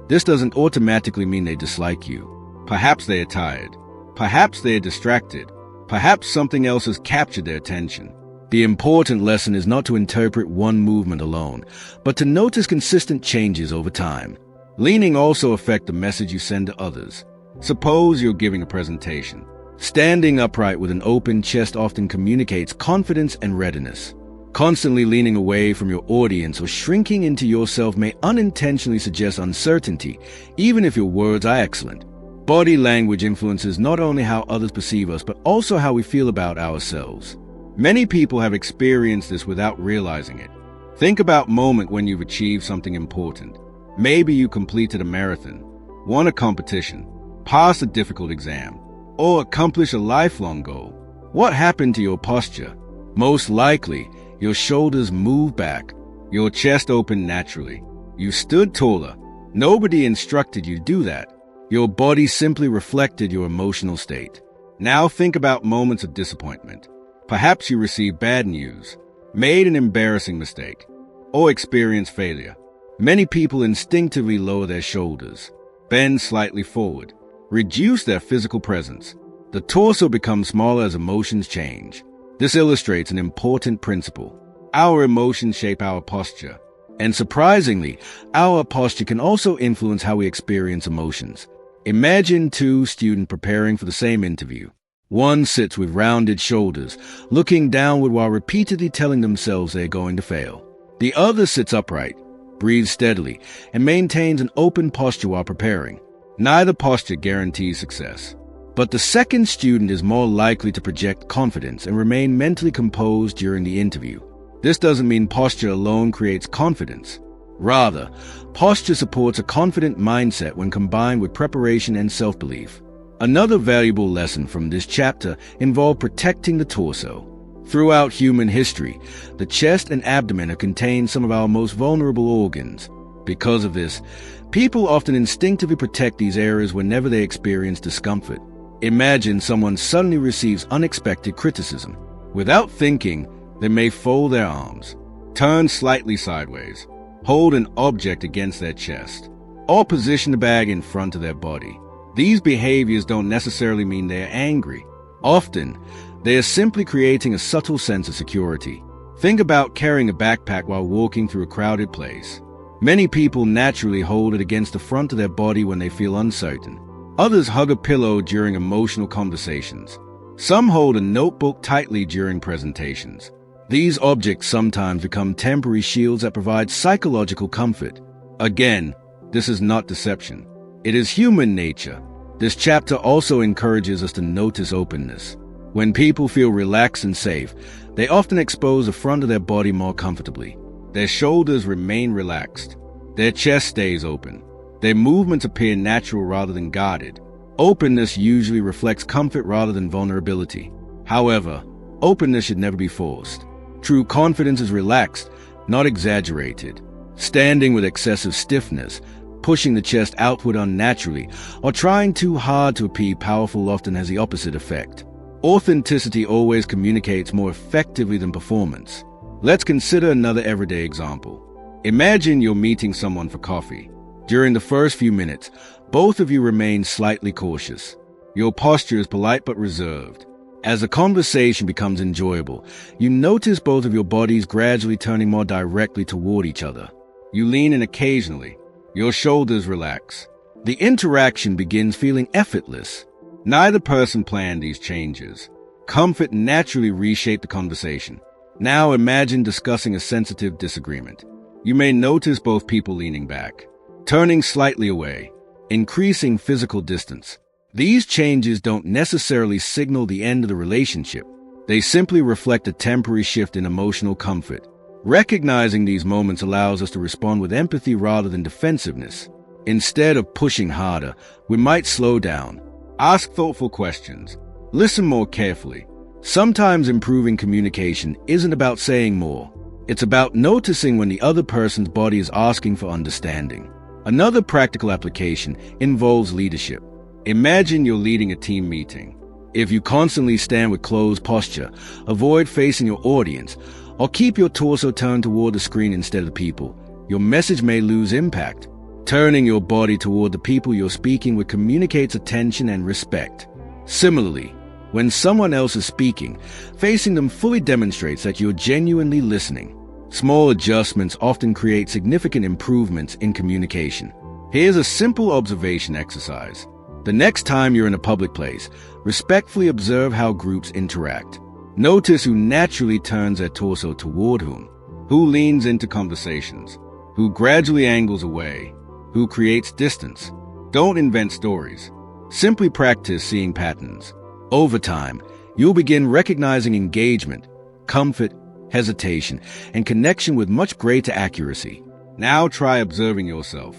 A: this doesn't automatically mean they dislike you. Perhaps they are tired. Perhaps they are distracted. Perhaps something else has captured their attention. The important lesson is not to interpret one movement alone, but to notice consistent changes over time. Leaning also affects the message you send to others. Suppose you're giving a presentation. Standing upright with an open chest often communicates confidence and readiness. Constantly leaning away from your audience or shrinking into yourself may unintentionally suggest uncertainty, even if your words are excellent. Body language influences not only how others perceive us, but also how we feel about ourselves. Many people have experienced this without realizing it. Think about a moment when you've achieved something important. Maybe you completed a marathon, won a competition, passed a difficult exam, or accomplished a lifelong goal. What happened to your posture? Most likely, your shoulders moved back. Your chest opened naturally. You stood taller. Nobody instructed you to do that. Your body simply reflected your emotional state. Now think about moments of disappointment. Perhaps you received bad news, made an embarrassing mistake, or experienced failure. Many people instinctively lower their shoulders, bend slightly forward, reduce their physical presence. The torso becomes smaller as emotions change. This illustrates an important principle. Our emotions shape our posture. And surprisingly, our posture can also influence how we experience emotions. Imagine two students preparing for the same interview. One sits with rounded shoulders, looking downward while repeatedly telling themselves they're going to fail. The other sits upright, breathes steadily, and maintains an open posture while preparing. Neither posture guarantees success. But the second student is more likely to project confidence and remain mentally composed during the interview. This doesn't mean posture alone creates confidence. Rather, posture supports a confident mindset when combined with preparation and self-belief. Another valuable lesson from this chapter involved protecting the torso. Throughout human history, the chest and abdomen have contained some of our most vulnerable organs. Because of this, people often instinctively protect these areas whenever they experience discomfort. Imagine someone suddenly receives unexpected criticism. Without thinking, they may fold their arms, turn slightly sideways, hold an object against their chest, or position the bag in front of their body. These behaviors don't necessarily mean they are angry. Often, they are simply creating a subtle sense of security. Think about carrying a backpack while walking through a crowded place. Many people naturally hold it against the front of their body when they feel uncertain. Others hug a pillow during emotional conversations. Some hold a notebook tightly during presentations. These objects sometimes become temporary shields that provide psychological comfort. Again, this is not deception. It is human nature. This chapter also encourages us to notice openness. When people feel relaxed and safe, they often expose the front of their body more comfortably. Their shoulders remain relaxed. Their chest stays open. Their movements appear natural rather than guarded. Openness usually reflects comfort rather than vulnerability. However, openness should never be forced. True confidence is relaxed, not exaggerated. Standing with excessive stiffness, pushing the chest outward unnaturally, or trying too hard to appear powerful often has the opposite effect. Authenticity always communicates more effectively than performance. Let's consider another everyday example. Imagine you're meeting someone for coffee. During the first few minutes, both of you remain slightly cautious. Your posture is polite but reserved. As the conversation becomes enjoyable, you notice both of your bodies gradually turning more directly toward each other. You lean in occasionally. Your shoulders relax. The interaction begins feeling effortless. Neither person planned these changes. Comfort naturally reshaped the conversation. Now imagine discussing a sensitive disagreement. You may notice both people leaning back, turning slightly away, increasing physical distance. These changes don't necessarily signal the end of the relationship. They simply reflect a temporary shift in emotional comfort. Recognizing these moments allows us to respond with empathy rather than defensiveness. Instead of pushing harder, we might slow down, ask thoughtful questions, listen more carefully. Sometimes improving communication isn't about saying more. It's about noticing when the other person's body is asking for understanding. Another practical application involves leadership. Imagine you're leading a team meeting. If you constantly stand with closed posture, avoid facing your audience, or keep your torso turned toward the screen instead of the people, your message may lose impact. Turning your body toward the people you're speaking with communicates attention and respect. Similarly, when someone else is speaking, facing them fully demonstrates that you're genuinely listening. Small adjustments often create significant improvements in communication. Here's a simple observation exercise. The next time you're in a public place, respectfully observe how groups interact. Notice who naturally turns their torso toward who leans into conversations, who gradually angles away, who creates distance. Don't invent stories. Simply practice seeing patterns. Over time, you'll begin recognizing engagement, comfort, hesitation, and connection with much greater accuracy. Now try observing yourself.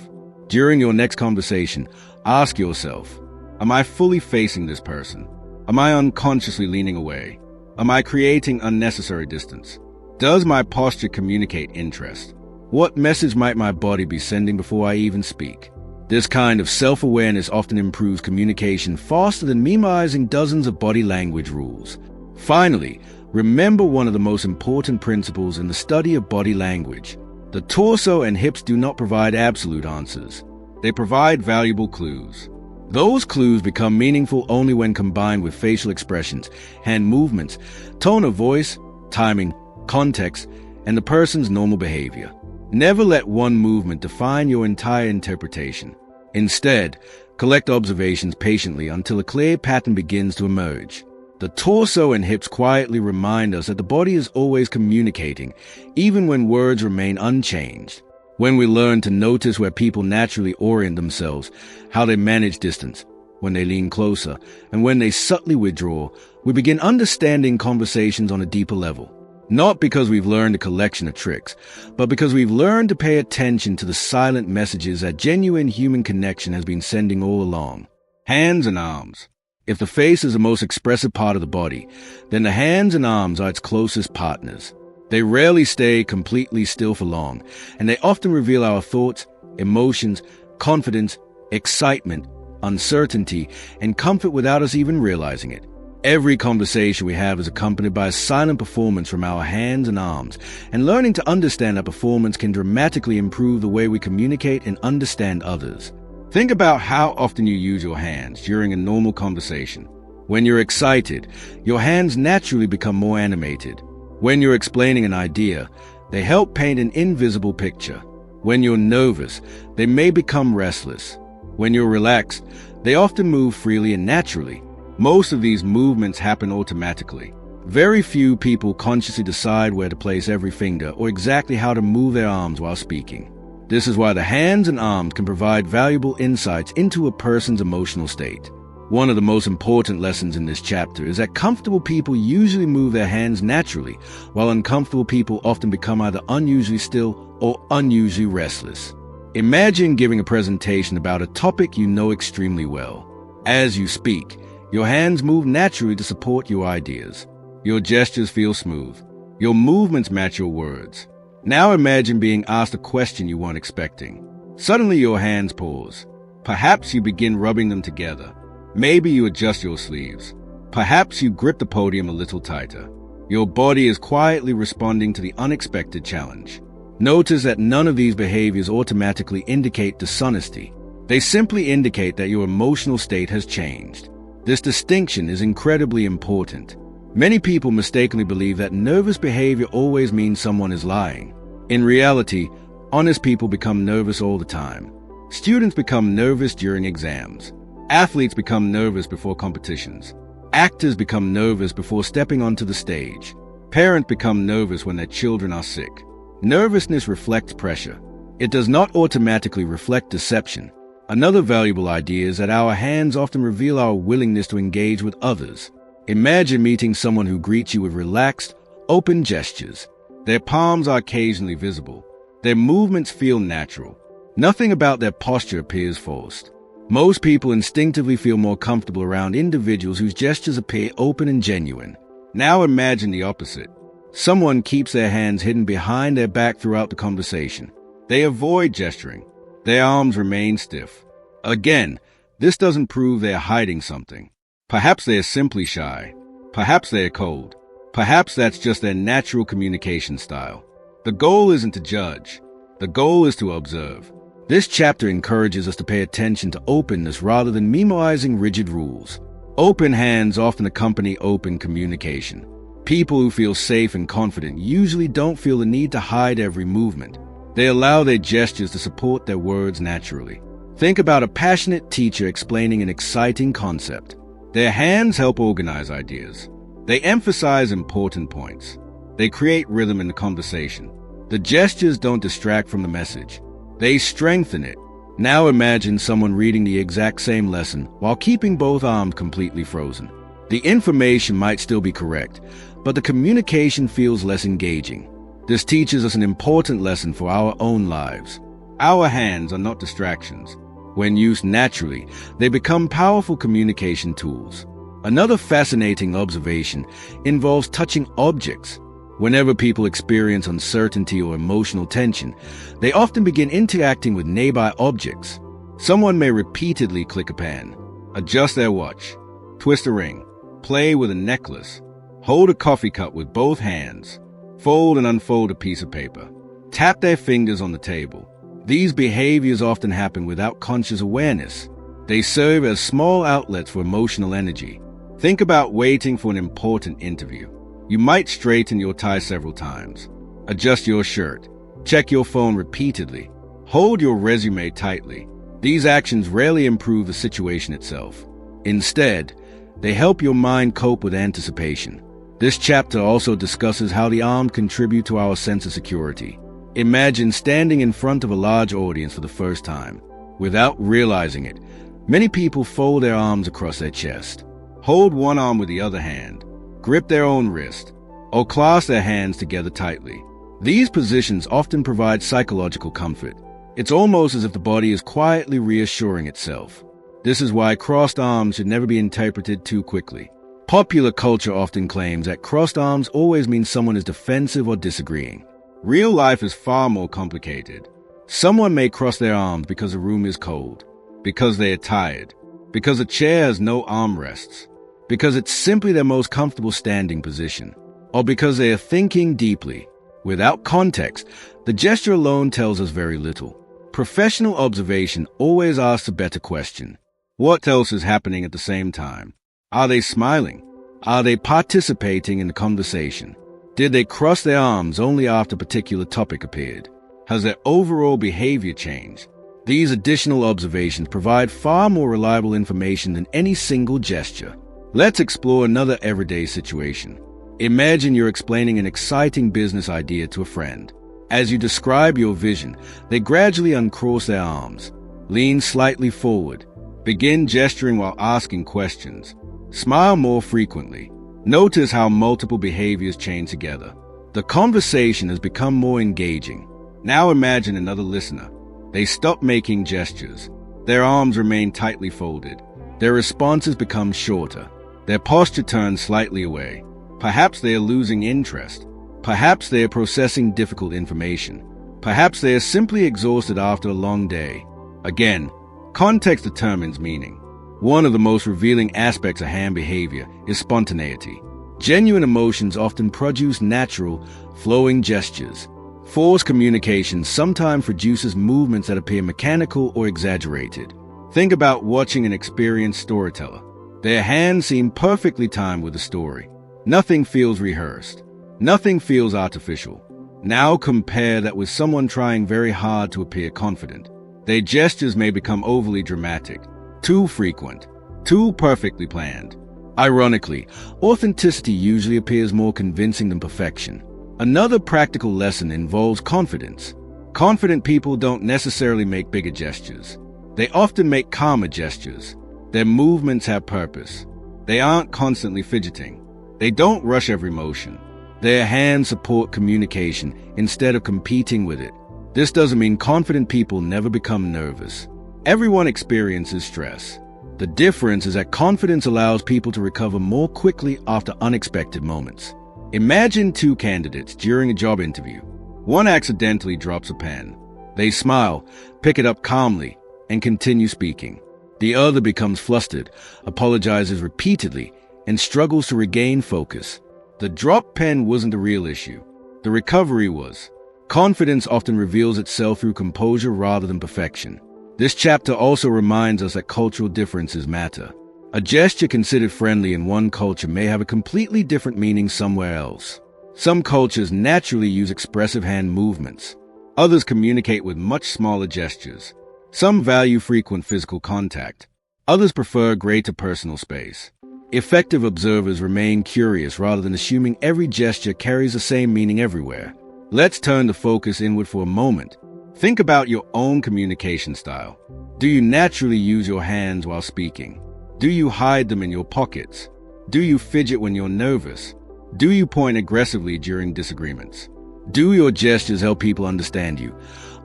A: During your next conversation, ask yourself, am I fully facing this person? Am I unconsciously leaning away? Am I creating unnecessary distance? Does my posture communicate interest? What message might my body be sending before I even speak? This kind of self-awareness often improves communication faster than memorizing dozens of body language rules. Finally, remember one of the most important principles in the study of body language. The torso and hips do not provide absolute answers. They provide valuable clues. Those clues become meaningful only when combined with facial expressions, hand movements, tone of voice, timing, context, and the person's normal behavior. Never let one movement define your entire interpretation. Instead, collect observations patiently until a clear pattern begins to emerge. The torso and hips quietly remind us that the body is always communicating, even when words remain unchanged. When we learn to notice where people naturally orient themselves, how they manage distance, when they lean closer, and when they subtly withdraw, we begin understanding conversations on a deeper level. Not because we've learned a collection of tricks, but because we've learned to pay attention to the silent messages that genuine human connection has been sending all along. Hands and arms. If the face is the most expressive part of the body, then the hands and arms are its closest partners. They rarely stay completely still for long, and they often reveal our thoughts, emotions, confidence, excitement, uncertainty, and comfort without us even realizing it. Every conversation we have is accompanied by a silent performance from our hands and arms, and learning to understand that performance can dramatically improve the way we communicate and understand others. Think about how often you use your hands during a normal conversation. When you're excited, your hands naturally become more animated. When you're explaining an idea, they help paint an invisible picture. When you're nervous, they may become restless. When you're relaxed, they often move freely and naturally. Most of these movements happen automatically. Very few people consciously decide where to place every finger or exactly how to move their arms while speaking. This is why the hands and arms can provide valuable insights into a person's emotional state. One of the most important lessons in this chapter is that comfortable people usually move their hands naturally, while uncomfortable people often become either unusually still or unusually restless. Imagine giving a presentation about a topic you know extremely well. As you speak, your hands move naturally to support your ideas. Your gestures feel smooth. Your movements match your words. Now imagine being asked a question you weren't expecting. Suddenly your hands pause. Perhaps you begin rubbing them together. Maybe you adjust your sleeves. Perhaps you grip the podium a little tighter. Your body is quietly responding to the unexpected challenge. Notice that none of these behaviors automatically indicate dishonesty. They simply indicate that your emotional state has changed. This distinction is incredibly important. Many people mistakenly believe that nervous behavior always means someone is lying. In reality, honest people become nervous all the time. Students become nervous during exams. Athletes become nervous before competitions. Actors become nervous before stepping onto the stage. Parents become nervous when their children are sick. Nervousness reflects pressure. It does not automatically reflect deception. Another valuable idea is that our hands often reveal our willingness to engage with others. Imagine meeting someone who greets you with relaxed, open gestures. Their palms are occasionally visible. Their movements feel natural. Nothing about their posture appears forced. Most people instinctively feel more comfortable around individuals whose gestures appear open and genuine. Now imagine the opposite. Someone keeps their hands hidden behind their back throughout the conversation. They avoid gesturing. Their arms remain stiff. Again, this doesn't prove they are hiding something. Perhaps they are simply shy. Perhaps they are cold. Perhaps that's just their natural communication style. The goal isn't to judge. The goal is to observe. This chapter encourages us to pay attention to openness rather than memorizing rigid rules. Open hands often accompany open communication. People who feel safe and confident usually don't feel the need to hide every movement. They allow their gestures to support their words naturally. Think about a passionate teacher explaining an exciting concept. Their hands help organize ideas. They emphasize important points. They create rhythm in the conversation. The gestures don't distract from the message. They strengthen it. Now imagine someone reading the exact same lesson while keeping both arms completely frozen. The information might still be correct, but the communication feels less engaging. This teaches us an important lesson for our own lives. Our hands are not distractions. When used naturally, they become powerful communication tools. Another fascinating observation involves touching objects. Whenever people experience uncertainty or emotional tension, they often begin interacting with nearby objects. Someone may repeatedly click a pen, adjust their watch, twist a ring, play with a necklace, hold a coffee cup with both hands, fold and unfold a piece of paper, tap their fingers on the table. These behaviors often happen without conscious awareness. They serve as small outlets for emotional energy. Think about waiting for an important interview. You might straighten your tie several times, adjust your shirt, check your phone repeatedly, hold your resume tightly. These actions rarely improve the situation itself. Instead, they help your mind cope with anticipation. This chapter also discusses how the arms contribute to our sense of security. Imagine standing in front of a large audience for the first time. Without realizing it, many people fold their arms across their chest, hold one arm with the other hand, grip their own wrist, or clasp their hands together tightly. These positions often provide psychological comfort. It's almost as if the body is quietly reassuring itself. This is why crossed arms should never be interpreted too quickly. Popular culture often claims that crossed arms always means someone is defensive or disagreeing. Real life is far more complicated. Someone may cross their arms because the room is cold, because they are tired, because a chair has no armrests, because it's simply their most comfortable standing position, or because they are thinking deeply. Without context, the gesture alone tells us very little. Professional observation always asks a better question. What else is happening at the same time? Are they smiling? Are they participating in the conversation? Did they cross their arms only after a particular topic appeared? Has their overall behavior changed? These additional observations provide far more reliable information than any single gesture. Let's explore another everyday situation. Imagine you're explaining an exciting business idea to a friend. As you describe your vision, they gradually uncross their arms, lean slightly forward, begin gesturing while asking questions, smile more frequently. Notice how multiple behaviors chain together. The conversation has become more engaging. Now imagine another listener. They stop making gestures. Their arms remain tightly folded. Their responses become shorter. Their posture turns slightly away. Perhaps they are losing interest. Perhaps they are processing difficult information. Perhaps they are simply exhausted after a long day. Again, context determines meaning. One of the most revealing aspects of hand behavior is spontaneity. Genuine emotions often produce natural, flowing gestures. Forced communication sometimes produces movements that appear mechanical or exaggerated. Think about watching an experienced storyteller. Their hands seem perfectly timed with the story. Nothing feels rehearsed. Nothing feels artificial. Now compare that with someone trying very hard to appear confident. Their gestures may become overly dramatic, too frequent, too perfectly planned. Ironically, authenticity usually appears more convincing than perfection. Another practical lesson involves confidence. Confident people don't necessarily make bigger gestures. They often make calmer gestures. Their movements have purpose. They aren't constantly fidgeting. They don't rush every motion. Their hands support communication instead of competing with it. This doesn't mean confident people never become nervous. Everyone experiences stress. The difference is that confidence allows people to recover more quickly after unexpected moments. Imagine two candidates during a job interview. One accidentally drops a pen. They smile, pick it up calmly, and continue speaking. The other becomes flustered, apologizes repeatedly, and struggles to regain focus. The dropped pen wasn't the real issue. The recovery was. Confidence often reveals itself through composure rather than perfection. This chapter also reminds us that cultural differences matter. A gesture considered friendly in one culture may have a completely different meaning somewhere else. Some cultures naturally use expressive hand movements. Others communicate with much smaller gestures. Some value frequent physical contact. Others prefer greater personal space. Effective observers remain curious rather than assuming every gesture carries the same meaning everywhere. Let's turn the focus inward for a moment. Think about your own communication style. Do you naturally use your hands while speaking? Do you hide them in your pockets? Do you fidget when you're nervous? Do you point aggressively during disagreements? Do your gestures help people understand you?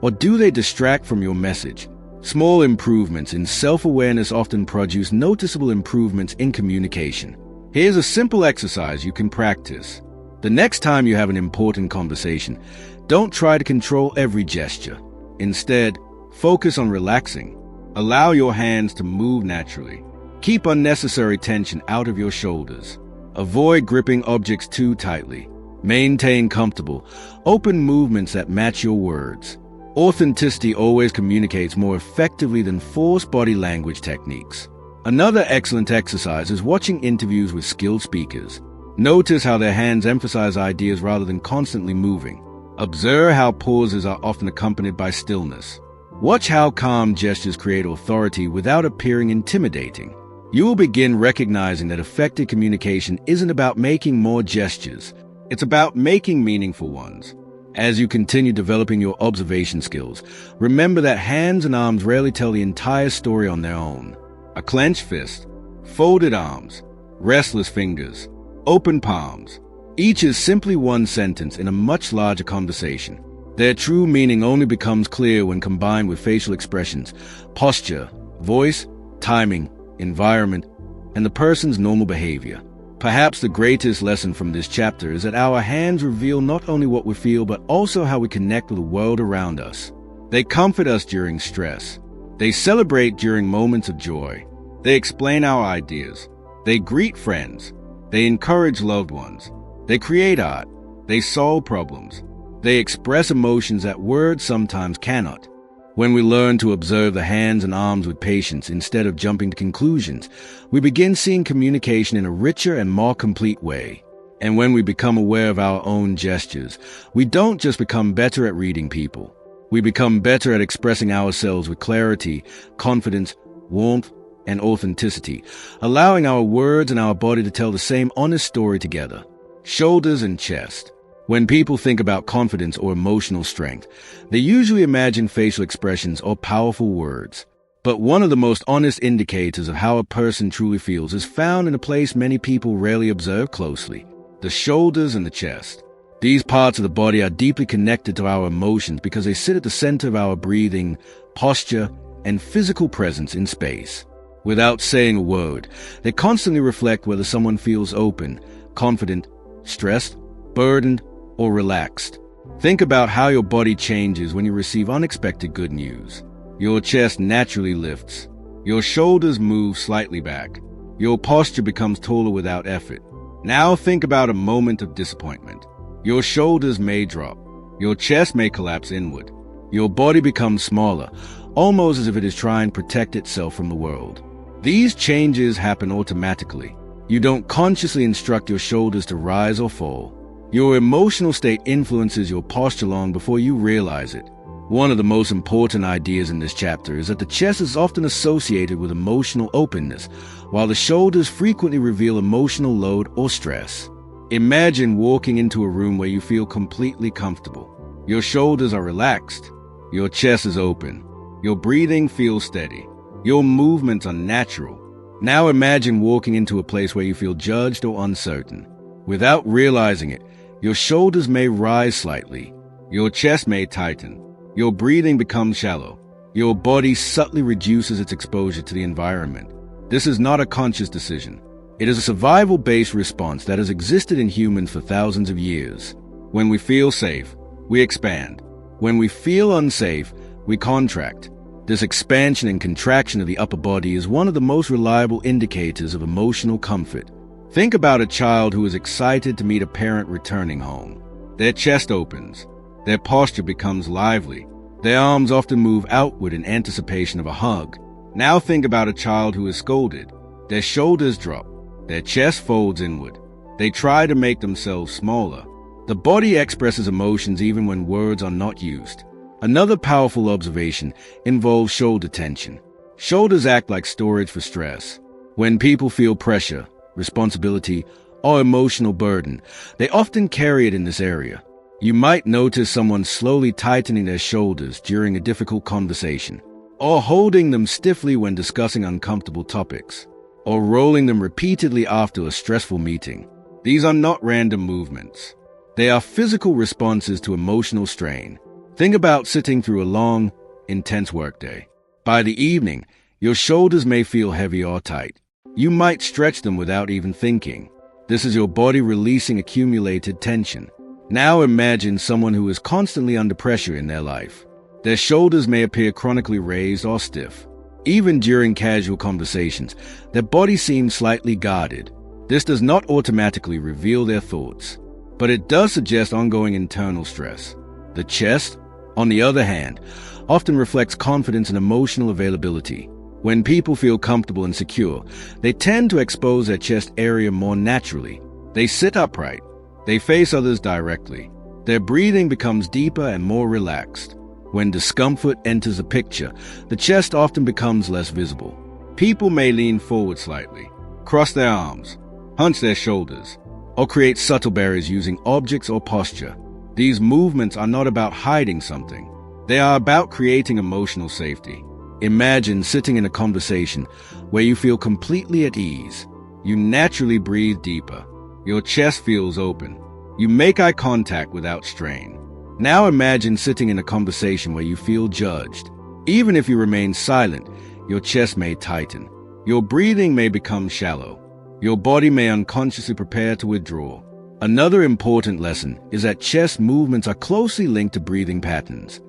A: Or do they distract from your message? Small improvements in self-awareness often produce noticeable improvements in communication. Here's a simple exercise you can practice. The next time you have an important conversation, don't try to control every gesture. Instead, focus on relaxing. Allow your hands to move naturally. Keep unnecessary tension out of your shoulders. Avoid gripping objects too tightly. Maintain comfortable, open movements that match your words. Authenticity always communicates more effectively than forced body language techniques. Another excellent exercise is watching interviews with skilled speakers. Notice how their hands emphasize ideas rather than constantly moving. Observe how pauses are often accompanied by stillness. Watch how calm gestures create authority without appearing intimidating. You will begin recognizing that effective communication isn't about making more gestures. It's about making meaningful ones. As you continue developing your observation skills, remember that hands and arms rarely tell the entire story on their own. A clenched fist, folded arms, restless fingers, open palms. Each is simply one sentence in a much larger conversation. Their true meaning only becomes clear when combined with facial expressions, posture, voice, timing, environment, and the person's normal behavior. Perhaps the greatest lesson from this chapter is that our hands reveal not only what we feel, but also how we connect with the world around us. They comfort us during stress. They celebrate during moments of joy. They explain our ideas. They greet friends. They encourage loved ones. They create art. They solve problems. They express emotions that words sometimes cannot. When we learn to observe the hands and arms with patience instead of jumping to conclusions, we begin seeing communication in a richer and more complete way. And when we become aware of our own gestures, we don't just become better at reading people. We become better at expressing ourselves with clarity, confidence, warmth, and authenticity, allowing our words and our body to tell the same honest story together. Shoulders and chest. When people think about confidence or emotional strength, they usually imagine facial expressions or powerful words. But one of the most honest indicators of how a person truly feels is found in a place many people rarely observe closely: the shoulders and the chest. These parts of the body are deeply connected to our emotions because they sit at the center of our breathing, posture, and physical presence in space. Without saying a word, they constantly reflect whether someone feels open, confident, stressed, burdened, or relaxed. Think about how your body changes when you receive unexpected good news. Your chest naturally lifts. Your shoulders move slightly back. Your posture becomes taller without effort. Now think about a moment of disappointment. Your shoulders may drop. Your chest may collapse inward. Your body becomes smaller, almost as if it is trying to protect itself from the world. These changes happen automatically. You don't consciously instruct your shoulders to rise or fall. Your emotional state influences your posture long before you realize it. One of the most important ideas in this chapter is that the chest is often associated with emotional openness, while the shoulders frequently reveal emotional load or stress. Imagine walking into a room where you feel completely comfortable. Your shoulders are relaxed. Your chest is open. Your breathing feels steady. Your movements are natural. Now imagine walking into a place where you feel judged or uncertain. Without realizing it, your shoulders may rise slightly. Your chest may tighten. Your breathing becomes shallow. Your body subtly reduces its exposure to the environment. This is not a conscious decision. It is a survival-based response that has existed in humans for thousands of years. When we feel safe, we expand. When we feel unsafe, we contract. This expansion and contraction of the upper body is one of the most reliable indicators of emotional comfort. Think about a child who is excited to meet a parent returning home. Their chest opens. Their posture becomes lively. Their arms often move outward in anticipation of a hug. Now think about a child who is scolded. Their shoulders drop. Their chest folds inward. They try to make themselves smaller. The body expresses emotions even when words are not used. Another powerful observation involves shoulder tension. Shoulders act like storage for stress. When people feel pressure, responsibility, or emotional burden, they often carry it in this area. You might notice someone slowly tightening their shoulders during a difficult conversation, or holding them stiffly when discussing uncomfortable topics, or rolling them repeatedly after a stressful meeting. These are not random movements. They are physical responses to emotional strain. Think about sitting through a long, intense workday. By the evening, your shoulders may feel heavy or tight. You might stretch them without even thinking. This is your body releasing accumulated tension. Now imagine someone who is constantly under pressure in their life. Their shoulders may appear chronically raised or stiff. Even during casual conversations, their body seems slightly guarded. This does not automatically reveal their thoughts, but it does suggest ongoing internal stress. The chest, on the other hand, often reflects confidence and emotional availability. When people feel comfortable and secure, they tend to expose their chest area more naturally. They sit upright. They face others directly. Their breathing becomes deeper and more relaxed. When discomfort enters the picture, the chest often becomes less visible. People may lean forward slightly, cross their arms, hunch their shoulders, or create subtle barriers using objects or posture. These movements are not about hiding something. They are about creating emotional safety. Imagine sitting in a conversation where you feel completely at ease. You naturally breathe deeper. Your chest feels open. You make eye contact without strain. Now imagine sitting in a conversation where you feel judged. Even if you remain silent, your chest may tighten. Your breathing may become shallow. Your body may unconsciously prepare to withdraw. Another important lesson is that chest movements are closely linked to breathing patterns.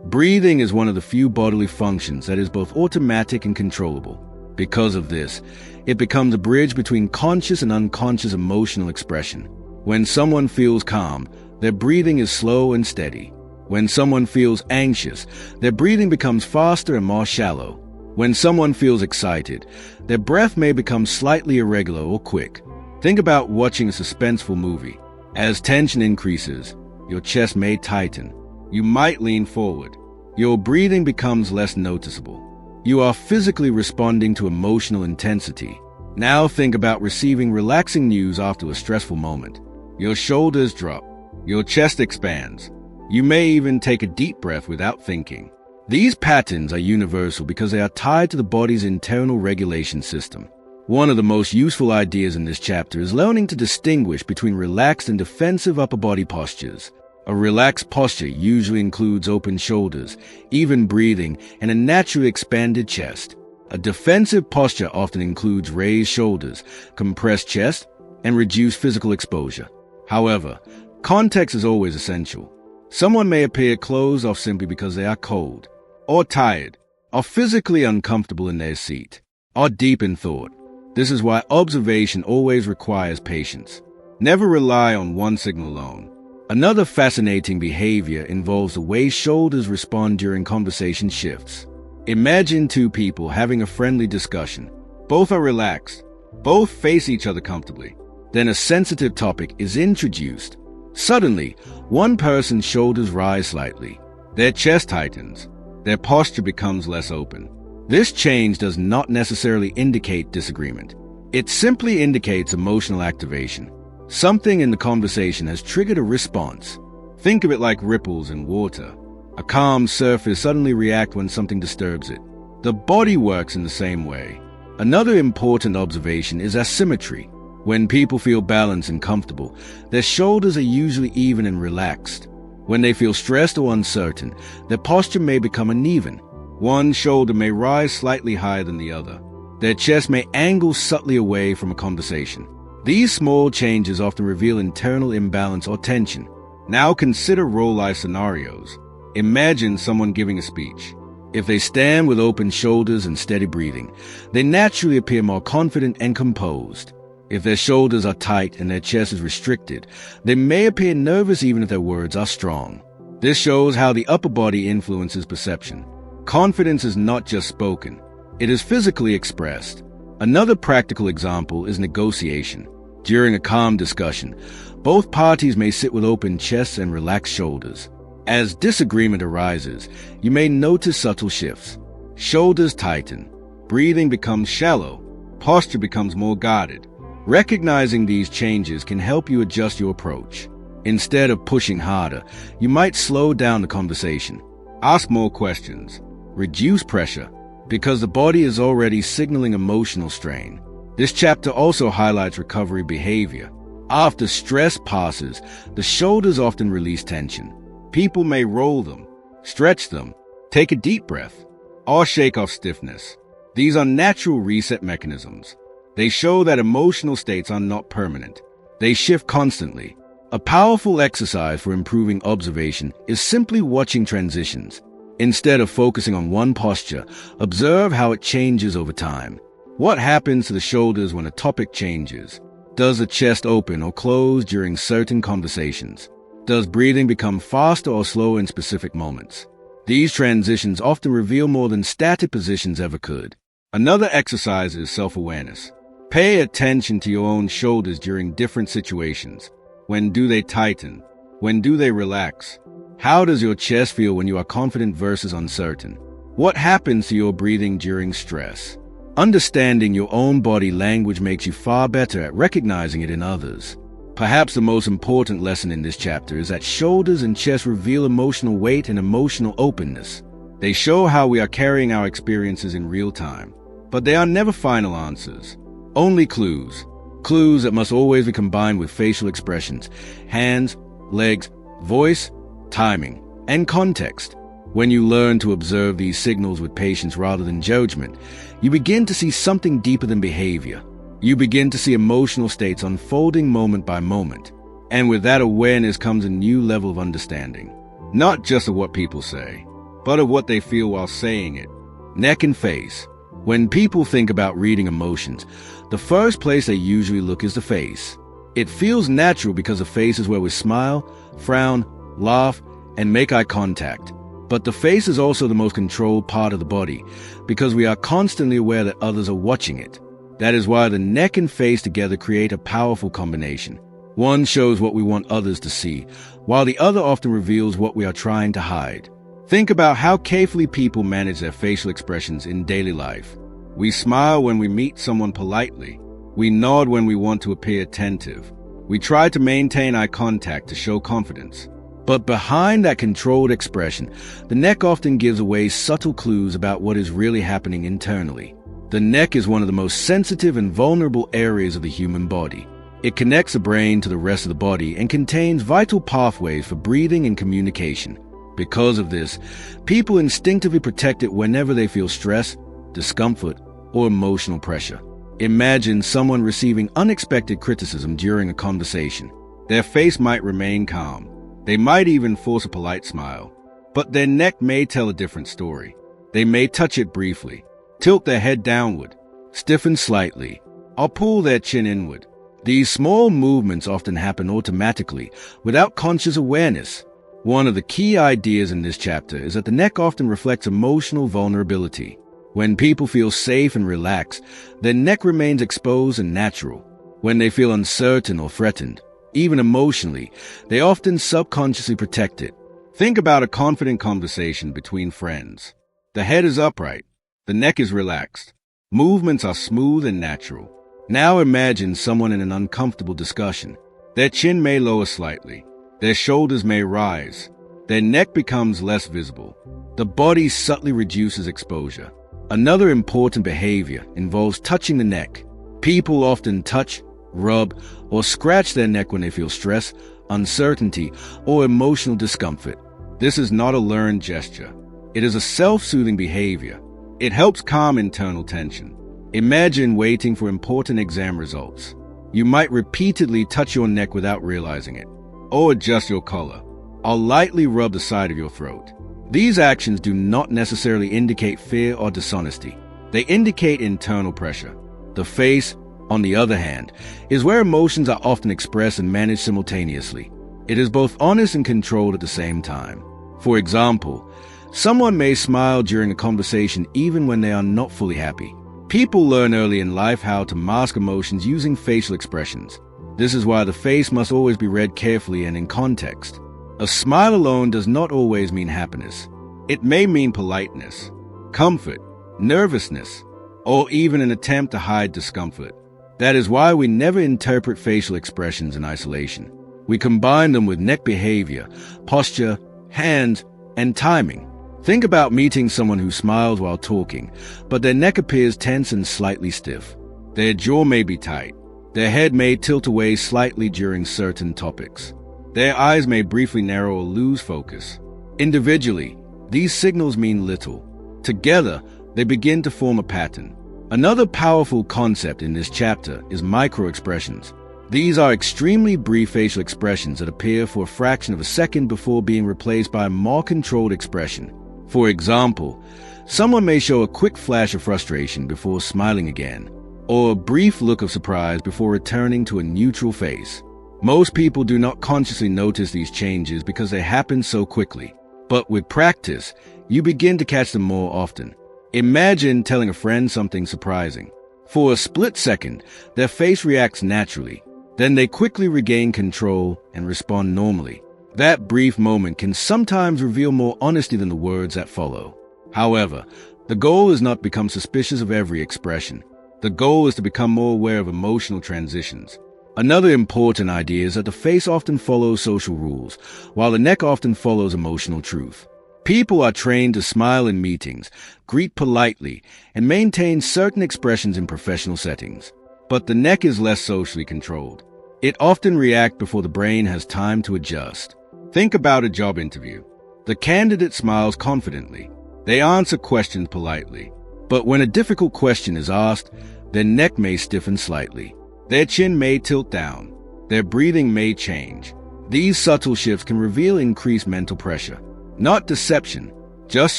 A: Breathing is one of the few bodily functions that is both automatic and controllable. Because of this, it becomes a bridge between conscious and unconscious emotional expression. When someone feels calm, their breathing is slow and steady. When someone feels anxious, their breathing becomes faster and more shallow. When someone feels excited, their breath may become slightly irregular or quick. Think about watching a suspenseful movie. As tension increases, your chest may tighten. You might lean forward. Your breathing becomes less noticeable. You are physically responding to emotional intensity. Now think about receiving relaxing news after a stressful moment. Your shoulders drop. Your chest expands. You may even take a deep breath without thinking. These patterns are universal because they are tied to the body's internal regulation system. One of the most useful ideas in this chapter is learning to distinguish between relaxed and defensive upper body postures. A relaxed posture usually includes open shoulders, even breathing, and a naturally expanded chest. A defensive posture often includes raised shoulders, compressed chest, and reduced physical exposure. However, context is always essential. Someone may appear closed off simply because they are cold, or tired, or physically uncomfortable in their seat, or deep in thought. This is why observation always requires patience. Never rely on one signal alone. Another fascinating behavior involves the way shoulders respond during conversation shifts. Imagine two people having a friendly discussion. Both are relaxed. Both face each other comfortably. Then a sensitive topic is introduced. Suddenly, one person's shoulders rise slightly. Their chest tightens. Their posture becomes less open. This change does not necessarily indicate disagreement. It simply indicates emotional activation. Something in the conversation has triggered a response. Think of it like ripples in water. A calm surface suddenly reacts when something disturbs it. The body works in the same way. Another important observation is asymmetry. When people feel balanced and comfortable, their shoulders are usually even and relaxed. When they feel stressed or uncertain, their posture may become uneven. One shoulder may rise slightly higher than the other. Their chest may angle subtly away from a conversation. These small changes often reveal internal imbalance or tension. Now consider real-life scenarios. Imagine someone giving a speech. If they stand with open shoulders and steady breathing, they naturally appear more confident and composed. If their shoulders are tight and their chest is restricted, they may appear nervous even if their words are strong. This shows how the upper body influences perception. Confidence is not just spoken. It is physically expressed. Another practical example is negotiation. During a calm discussion, both parties may sit with open chests and relaxed shoulders. As disagreement arises, you may notice subtle shifts. Shoulders tighten. Breathing becomes shallow. Posture becomes more guarded. Recognizing these changes can help you adjust your approach. Instead of pushing harder, you might slow down the conversation. Ask more questions. Reduce pressure, because the body is already signaling emotional strain. This chapter also highlights recovery behavior. After stress passes, the shoulders often release tension. People may roll them, stretch them, take a deep breath, or shake off stiffness. These are natural reset mechanisms. They show that emotional states are not permanent. They shift constantly. A powerful exercise for improving observation is simply watching transitions. Instead of focusing on one posture, observe how it changes over time. What happens to the shoulders when a topic changes? Does the chest open or close during certain conversations? Does breathing become faster or slower in specific moments? These transitions often reveal more than static positions ever could. Another exercise is self-awareness. Pay attention to your own shoulders during different situations. When do they tighten? When do they relax? How does your chest feel when you are confident versus uncertain? What happens to your breathing during stress? Understanding your own body language makes you far better at recognizing it in others. Perhaps the most important lesson in this chapter is that shoulders and chest reveal emotional weight and emotional openness. They show how we are carrying our experiences in real time, but they are never final answers. Only clues. Clues that must always be combined with facial expressions, hands, legs, voice, timing, and context. When you learn to observe these signals with patience rather than judgment, you begin to see something deeper than behavior. You begin to see emotional states unfolding moment by moment. And with that awareness comes a new level of understanding. Not just of what people say, but of what they feel while saying it. Neck and face. When people think about reading emotions, the first place they usually look is the face. It feels natural because the face is where we smile, frown, laugh, and make eye contact. But the face is also the most controlled part of the body because we are constantly aware that others are watching it. That is why the neck and face together create a powerful combination. One shows what we want others to see, while the other often reveals what we are trying to hide. Think about how carefully people manage their facial expressions in daily life. We smile when we meet someone politely. We nod when we want to appear attentive. We try to maintain eye contact to show confidence. But behind that controlled expression, the neck often gives away subtle clues about what is really happening internally. The neck is one of the most sensitive and vulnerable areas of the human body. It connects the brain to the rest of the body and contains vital pathways for breathing and communication. Because of this, people instinctively protect it whenever they feel stress, discomfort, or emotional pressure. Imagine someone receiving unexpected criticism during a conversation. Their face might remain calm. They might even force a polite smile. But their neck may tell a different story. They may touch it briefly, tilt their head downward, stiffen slightly, or pull their chin inward. These small movements often happen automatically, without conscious awareness. One of the key ideas in this chapter is that the neck often reflects emotional vulnerability. When people feel safe and relaxed, their neck remains exposed and natural. When they feel uncertain or threatened, even emotionally, they often subconsciously protect it. Think about a confident conversation between friends. The head is upright. The neck is relaxed. Movements are smooth and natural. Now imagine someone in an uncomfortable discussion. Their chin may lower slightly. Their shoulders may rise. Their neck becomes less visible. The body subtly reduces exposure. Another important behavior involves touching the neck. People often touch, rub, or scratch their neck when they feel stress, uncertainty, or emotional discomfort. This is not a learned gesture. It is a self-soothing behavior. It helps calm internal tension. Imagine waiting for important exam results. You might repeatedly touch your neck without realizing it, or adjust your collar, or lightly rub the side of your throat. These actions do not necessarily indicate fear or dishonesty. They indicate internal pressure. The face, on the other hand, is where emotions are often expressed and managed simultaneously. It is both honest and controlled at the same time. For example, someone may smile during a conversation even when they are not fully happy. People learn early in life how to mask emotions using facial expressions. This is why the face must always be read carefully and in context. A smile alone does not always mean happiness. It may mean politeness, comfort, nervousness, or even an attempt to hide discomfort. That is why we never interpret facial expressions in isolation. We combine them with neck behavior, posture, hands, and timing. Think about meeting someone who smiles while talking, but their neck appears tense and slightly stiff. Their jaw may be tight. Their head may tilt away slightly during certain topics. Their eyes may briefly narrow or lose focus. Individually, these signals mean little. Together, they begin to form a pattern. Another powerful concept in this chapter is micro-expressions. These are extremely brief facial expressions that appear for a fraction of a second before being replaced by a more controlled expression. For example, someone may show a quick flash of frustration before smiling again, or a brief look of surprise before returning to a neutral face. Most people do not consciously notice these changes because they happen so quickly. But with practice, you begin to catch them more often. Imagine telling a friend something surprising. For a split second, their face reacts naturally. Then they quickly regain control and respond normally. That brief moment can sometimes reveal more honesty than the words that follow. However, the goal is not to become suspicious of every expression. The goal is to become more aware of emotional transitions. Another important idea is that the face often follows social rules, while the neck often follows emotional truth. People are trained to smile in meetings, greet politely, and maintain certain expressions in professional settings. But the neck is less socially controlled. It often reacts before the brain has time to adjust. Think about a job interview. The candidate smiles confidently. They answer questions politely. But when a difficult question is asked, their neck may stiffen slightly. Their chin may tilt down. Their breathing may change. These subtle shifts can reveal increased mental pressure. Not deception, just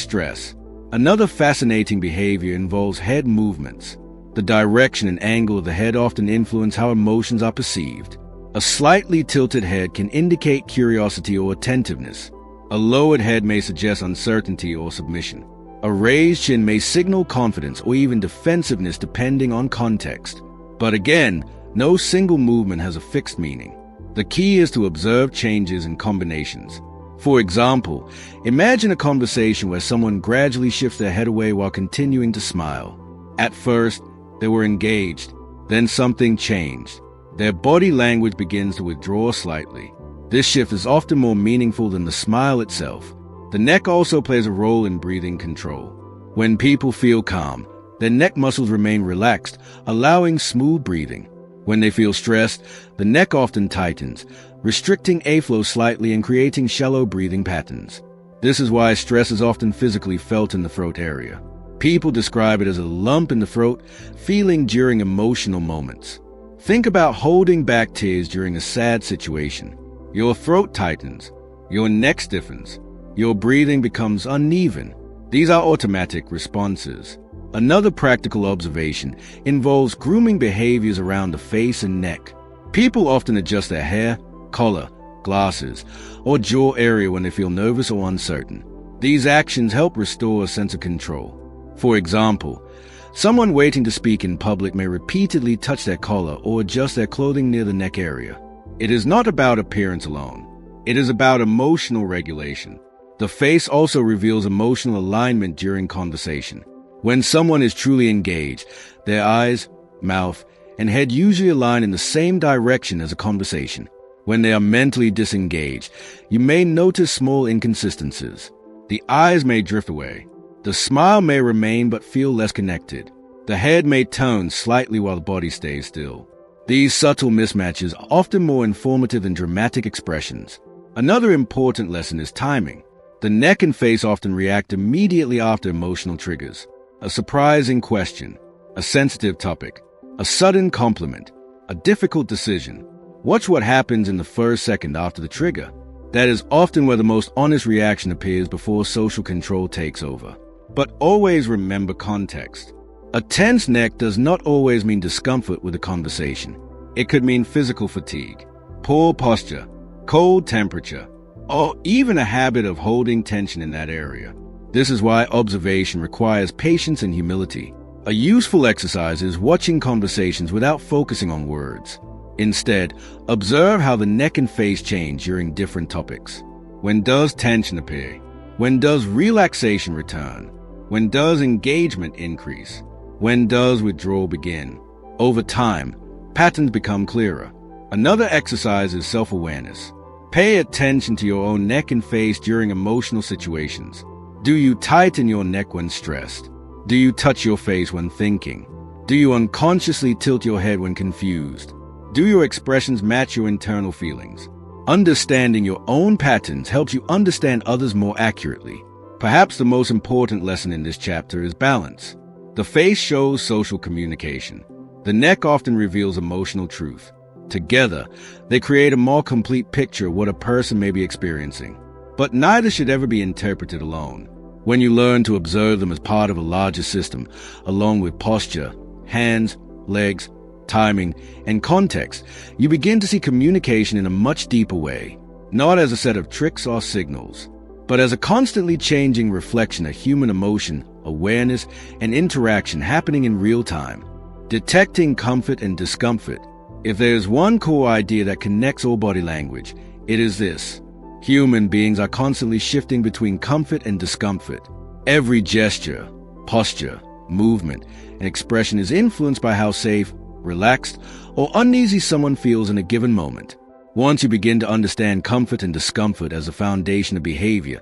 A: stress. Another fascinating behavior involves head movements. The direction and angle of the head often influence how emotions are perceived. A slightly tilted head can indicate curiosity or attentiveness. A lowered head may suggest uncertainty or submission. A raised chin may signal confidence or even defensiveness depending on context. But again, no single movement has a fixed meaning. The key is to observe changes and combinations. For example, imagine a conversation where someone gradually shifts their head away while continuing to smile. At first, they were engaged. Then something changed. Their body language begins to withdraw slightly. This shift is often more meaningful than the smile itself. The neck also plays a role in breathing control. When people feel calm, their neck muscles remain relaxed, allowing smooth breathing. When they feel stressed, the neck often tightens, restricting airflow slightly and creating shallow breathing patterns. This is why stress is often physically felt in the throat area. People describe it as a lump in the throat, feeling during emotional moments. Think about holding back tears during a sad situation. Your throat tightens, your neck stiffens, your breathing becomes uneven. These are automatic responses. Another practical observation involves grooming behaviors around the face and neck. People often adjust their hair, collar, glasses, or jaw area when they feel nervous or uncertain. These actions help restore a sense of control. For example, someone waiting to speak in public may repeatedly touch their collar or adjust their clothing near the neck area. It is not about appearance alone. It is about emotional regulation. The face also reveals emotional alignment during conversation. When someone is truly engaged, their eyes, mouth, and head usually align in the same direction as a conversation. When they are mentally disengaged, you may notice small inconsistencies. The eyes may drift away. The smile may remain but feel less connected. The head may tone slightly while the body stays still. These subtle mismatches are often more informative than dramatic expressions. Another important lesson is timing. The neck and face often react immediately after emotional triggers. A surprising question, a sensitive topic, a sudden compliment, a difficult decision. Watch what happens in the first second after the trigger. That is often where the most honest reaction appears before social control takes over. But always remember context. A tense neck does not always mean discomfort with a conversation. It could mean physical fatigue, poor posture, cold temperature, or even a habit of holding tension in that area. This is why observation requires patience and humility. A useful exercise is watching conversations without focusing on words. Instead, observe how the neck and face change during different topics. When does tension appear? When does relaxation return? When does engagement increase? When does withdrawal begin? Over time, patterns become clearer. Another exercise is self-awareness. Pay attention to your own neck and face during emotional situations. Do you tighten your neck when stressed? Do you touch your face when thinking? Do you unconsciously tilt your head when confused? Do your expressions match your internal feelings? Understanding your own patterns helps you understand others more accurately. Perhaps the most important lesson in this chapter is balance. The face shows social communication. The neck often reveals emotional truth. Together, they create a more complete picture of what a person may be experiencing. But neither should ever be interpreted alone. When you learn to observe them as part of a larger system, along with posture, hands, legs, timing, and context, you begin to see communication in a much deeper way, not as a set of tricks or signals, but as a constantly changing reflection of human emotion, awareness, and interaction happening in real time. Detecting comfort and discomfort. If there is one core idea that connects all body language, it is this. Human beings are constantly shifting between comfort and discomfort. Every gesture, posture, movement, and expression is influenced by how safe, relaxed, or uneasy someone feels in a given moment. Once you begin to understand comfort and discomfort as a foundation of behavior,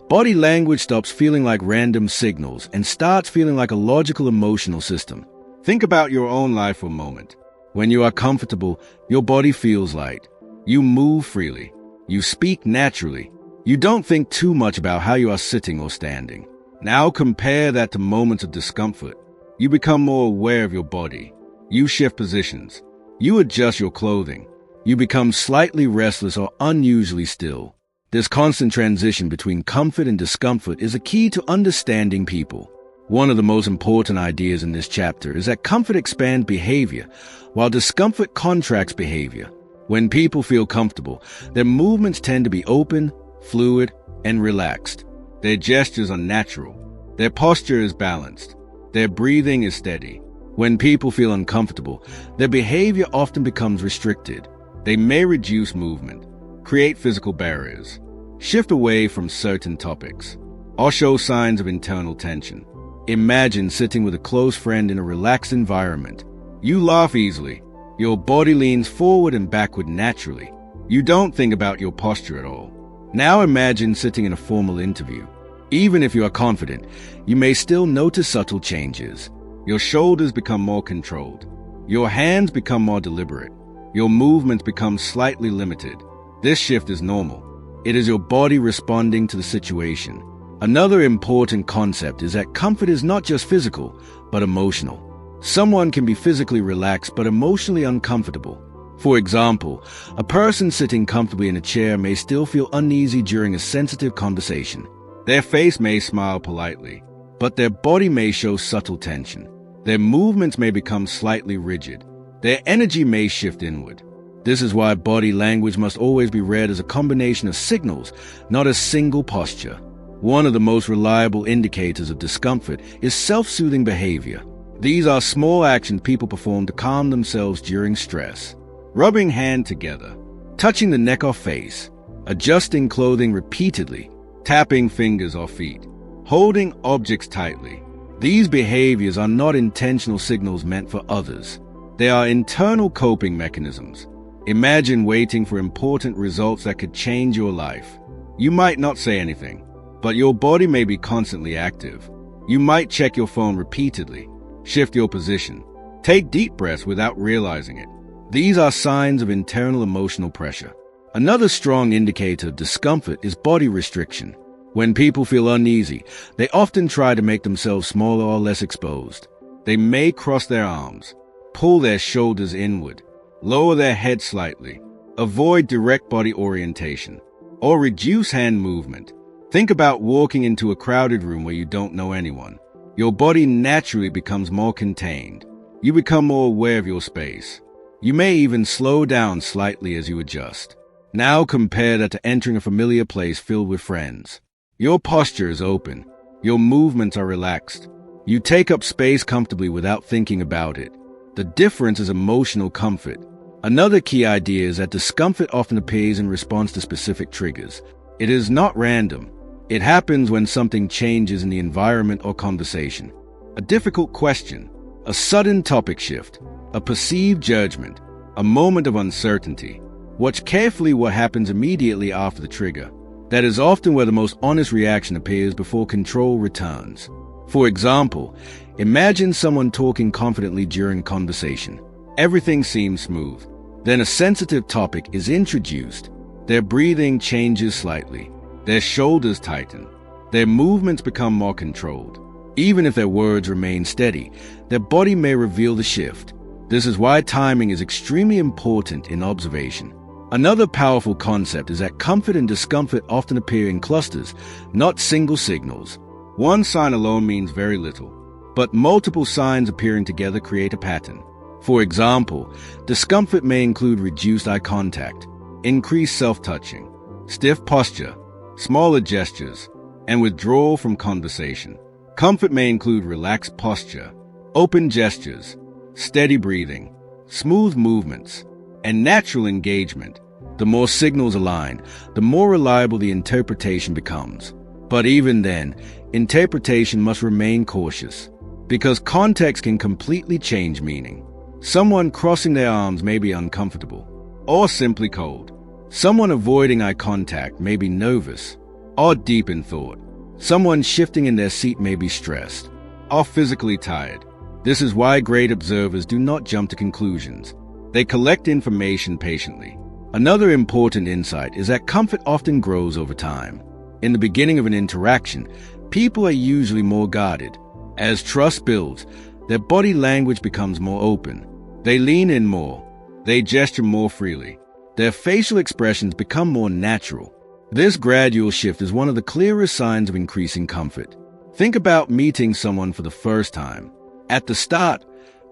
A: body language stops feeling like random signals and starts feeling like a logical emotional system. Think about your own life for a moment. When you are comfortable, your body feels light. You move freely. You speak naturally. You don't think too much about how you are sitting or standing. Now compare that to moments of discomfort. You become more aware of your body. You shift positions. You adjust your clothing. You become slightly restless or unusually still. This constant transition between comfort and discomfort is a key to understanding people. One of the most important ideas in this chapter is that comfort expands behavior, while discomfort contracts behavior. When people feel comfortable, their movements tend to be open, fluid, and relaxed. Their gestures are natural. Their posture is balanced. Their breathing is steady. When people feel uncomfortable, their behavior often becomes restricted. They may reduce movement, create physical barriers, shift away from certain topics, or show signs of internal tension. Imagine sitting with a close friend in a relaxed environment. You laugh easily. Your body leans forward and backward naturally. You don't think about your posture at all. Now imagine sitting in a formal interview. Even if you are confident, you may still notice subtle changes. Your shoulders become more controlled. Your hands become more deliberate. Your movements become slightly limited. This shift is normal. It is your body responding to the situation. Another important concept is that comfort is not just physical, but emotional. Someone can be physically relaxed but emotionally uncomfortable. For example, a person sitting comfortably in a chair may still feel uneasy during a sensitive conversation. Their face may smile politely, but their body may show subtle tension. Their movements may become slightly rigid. Their energy may shift inward. This is why body language must always be read as a combination of signals, not a single posture. One of the most reliable indicators of discomfort is self-soothing behavior. These are small actions people perform to calm themselves during stress. Rubbing hands together, touching the neck or face, adjusting clothing repeatedly, tapping fingers or feet, holding objects tightly. These behaviors are not intentional signals meant for others. They are internal coping mechanisms. Imagine waiting for important results that could change your life. You might not say anything, but your body may be constantly active. You might check your phone repeatedly, shift your position, take deep breaths without realizing it. These are signs of internal emotional pressure. Another strong indicator of discomfort is body restriction. When people feel uneasy, they often try to make themselves smaller or less exposed. They may cross their arms, pull their shoulders inward, lower their head slightly, avoid direct body orientation, or reduce hand movement. Think about walking into a crowded room where you don't know anyone. Your body naturally becomes more contained. You become more aware of your space. You may even slow down slightly as you adjust. Now compare that to entering a familiar place filled with friends. Your posture is open. Your movements are relaxed. You take up space comfortably without thinking about it. The difference is emotional comfort. Another key idea is that discomfort often appears in response to specific triggers. It is not random. It happens when something changes in the environment or conversation. A difficult question, a sudden topic shift, a perceived judgment, a moment of uncertainty. Watch carefully what happens immediately after the trigger. That is often where the most honest reaction appears before control returns. For example, imagine someone talking confidently during a conversation. Everything seems smooth. Then a sensitive topic is introduced. Their breathing changes slightly. Their shoulders tighten. Their movements become more controlled. Even if their words remain steady, their body may reveal the shift. This is why timing is extremely important in observation. Another powerful concept is that comfort and discomfort often appear in clusters, not single signals. One sign alone means very little, but multiple signs appearing together create a pattern. For example, discomfort may include reduced eye contact, increased self-touching, stiff posture, smaller gestures, and withdrawal from conversation. Comfort may include relaxed posture, open gestures, steady breathing, smooth movements, and natural engagement. The more signals align, the more reliable the interpretation becomes. But even then, interpretation must remain cautious, because context can completely change meaning. Someone crossing their arms may be uncomfortable, or simply cold. Someone avoiding eye contact may be nervous, or deep in thought. Someone shifting in their seat may be stressed, or physically tired. This is why great observers do not jump to conclusions. They collect information patiently, Another important insight is that comfort often grows over time. In the beginning of an interaction, people are usually more guarded. As trust builds, their body language becomes more open. They lean in more. They gesture more freely. Their facial expressions become more natural. This gradual shift is one of the clearest signs of increasing comfort. Think about meeting someone for the first time. At the start,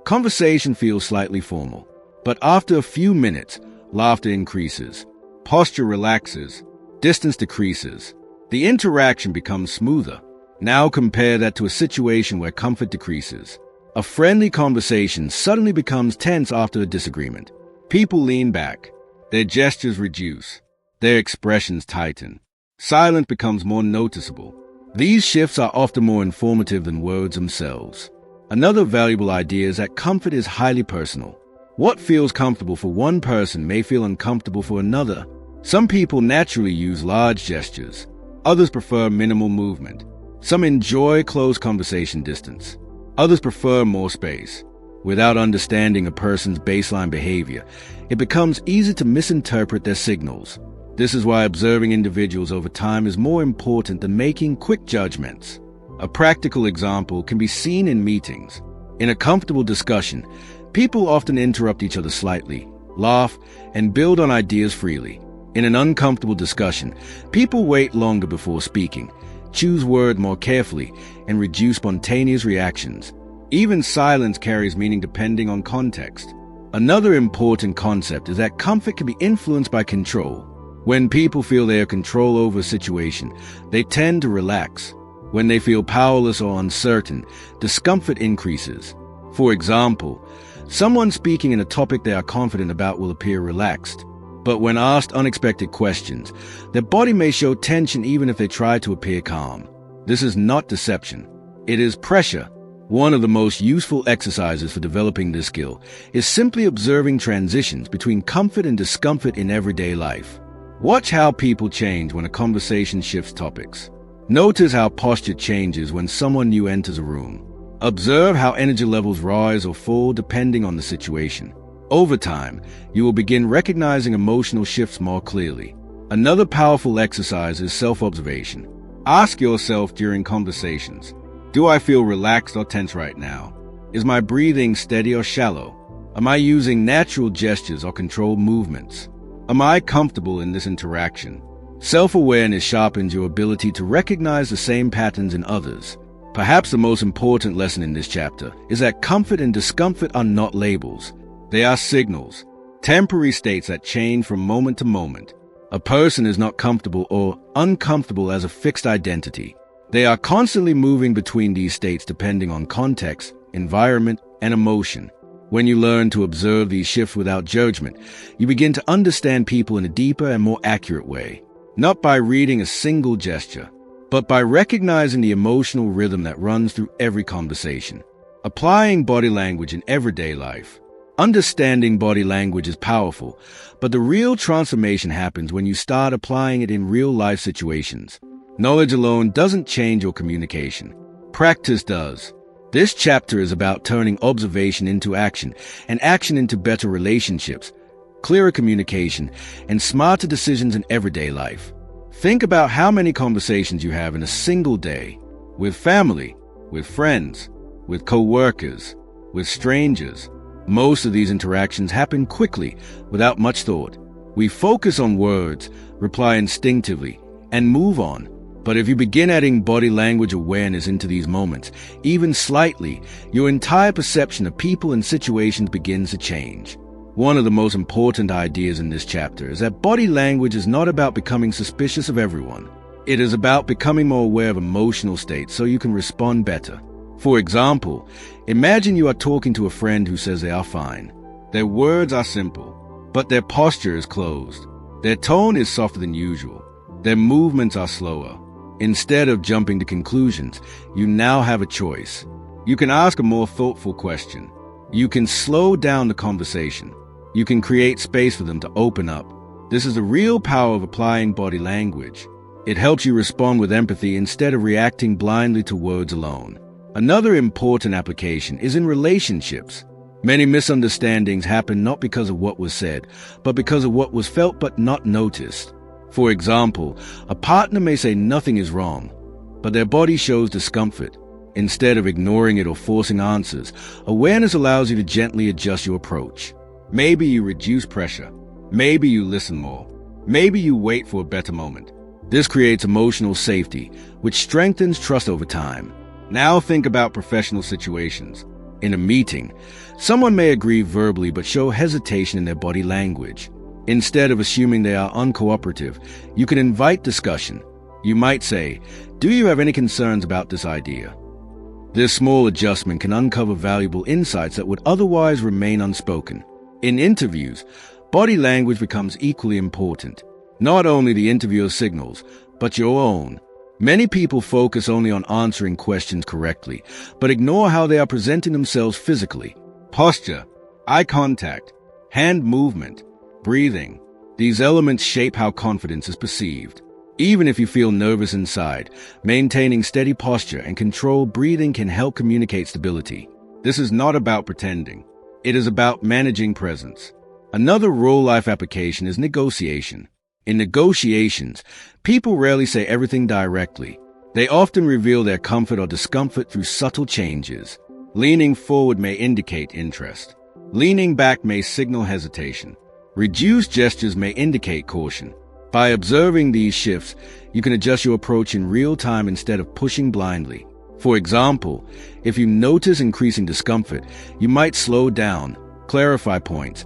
A: conversation feels slightly formal, but after a few minutes, laughter increases, posture relaxes, distance decreases. The interaction becomes smoother. Now compare that to a situation where comfort decreases. A friendly conversation suddenly becomes tense after a disagreement. People lean back. Their gestures reduce. Their expressions tighten. Silence becomes more noticeable. These shifts are often more informative than words themselves. Another valuable idea is that comfort is highly personal. What feels comfortable for one person may feel uncomfortable for another. Some people naturally use large gestures. Others prefer minimal movement. Some enjoy close conversation distance. Others prefer more space. Without understanding a person's baseline behavior, it becomes easy to misinterpret their signals. This is why observing individuals over time is more important than making quick judgments. A practical example can be seen in meetings. In a comfortable discussion, people often interrupt each other slightly, laugh, and build on ideas freely. In an uncomfortable discussion, people wait longer before speaking, choose words more carefully, and reduce spontaneous reactions. Even silence carries meaning depending on context. Another important concept is that comfort can be influenced by control. When people feel they have control over a situation, they tend to relax. When they feel powerless or uncertain, discomfort increases. For example, someone speaking in a topic they are confident about will appear relaxed. But when asked unexpected questions, their body may show tension even if they try to appear calm. This is not deception. It is pressure. One of the most useful exercises for developing this skill is simply observing transitions between comfort and discomfort in everyday life. Watch how people change when a conversation shifts topics. Notice how posture changes when someone new enters a room. Observe how energy levels rise or fall depending on the situation. Over time, you will begin recognizing emotional shifts more clearly. Another powerful exercise is self-observation. Ask yourself during conversations, do I feel relaxed or tense right now? Is my breathing steady or shallow? Am I using natural gestures or controlled movements? Am I comfortable in this interaction? Self-awareness sharpens your ability to recognize the same patterns in others. Perhaps the most important lesson in this chapter is that comfort and discomfort are not labels. They are signals, temporary states that change from moment to moment. A person is not comfortable or uncomfortable as a fixed identity. They are constantly moving between these states depending on context, environment, and emotion. When you learn to observe these shifts without judgment, you begin to understand people in a deeper and more accurate way. Not by reading a single gesture, but by recognizing the emotional rhythm that runs through every conversation. Applying body language in everyday life. Understanding body language is powerful, but the real transformation happens when you start applying it in real-life situations. Knowledge alone doesn't change your communication. Practice does. This chapter is about turning observation into action, and action into better relationships, clearer communication, and smarter decisions in everyday life. Think about how many conversations you have in a single day, with family, with friends, with co-workers, with strangers. Most of these interactions happen quickly, without much thought. We focus on words, reply instinctively, and move on. But if you begin adding body language awareness into these moments, even slightly, your entire perception of people and situations begins to change. One of the most important ideas in this chapter is that body language is not about becoming suspicious of everyone. It is about becoming more aware of emotional states so you can respond better. For example, imagine you are talking to a friend who says they are fine. Their words are simple, but their posture is closed. Their tone is softer than usual. Their movements are slower. Instead of jumping to conclusions, you now have a choice. You can ask a more thoughtful question. You can slow down the conversation. You can create space for them to open up. This is the real power of applying body language. It helps you respond with empathy instead of reacting blindly to words alone. Another important application is in relationships. Many misunderstandings happen not because of what was said, but because of what was felt but not noticed. For example, a partner may say nothing is wrong, but their body shows discomfort. Instead of ignoring it or forcing answers, awareness allows you to gently adjust your approach. Maybe you reduce pressure. Maybe you listen more. Maybe you wait for a better moment. This creates emotional safety, which strengthens trust over time. Now think about professional situations. In a meeting, someone may agree verbally but show hesitation in their body language. Instead of assuming they are uncooperative, you can invite discussion. You might say, "Do you have any concerns about this idea?" This small adjustment can uncover valuable insights that would otherwise remain unspoken. In interviews, body language becomes equally important. Not only the interviewer's signals, but your own. Many people focus only on answering questions correctly, but ignore how they are presenting themselves physically. Posture, eye contact, hand movement, breathing. These elements shape how confidence is perceived. Even if you feel nervous inside, maintaining steady posture and controlled breathing can help communicate stability. This is not about pretending. It is about managing presence. Another real-life application is negotiation. In negotiations, people rarely say everything directly. They often reveal their comfort or discomfort through subtle changes. Leaning forward may indicate interest. Leaning back may signal hesitation. Reduced gestures may indicate caution. By observing these shifts, you can adjust your approach in real time instead of pushing blindly. For example, if you notice increasing discomfort, you might slow down, clarify points,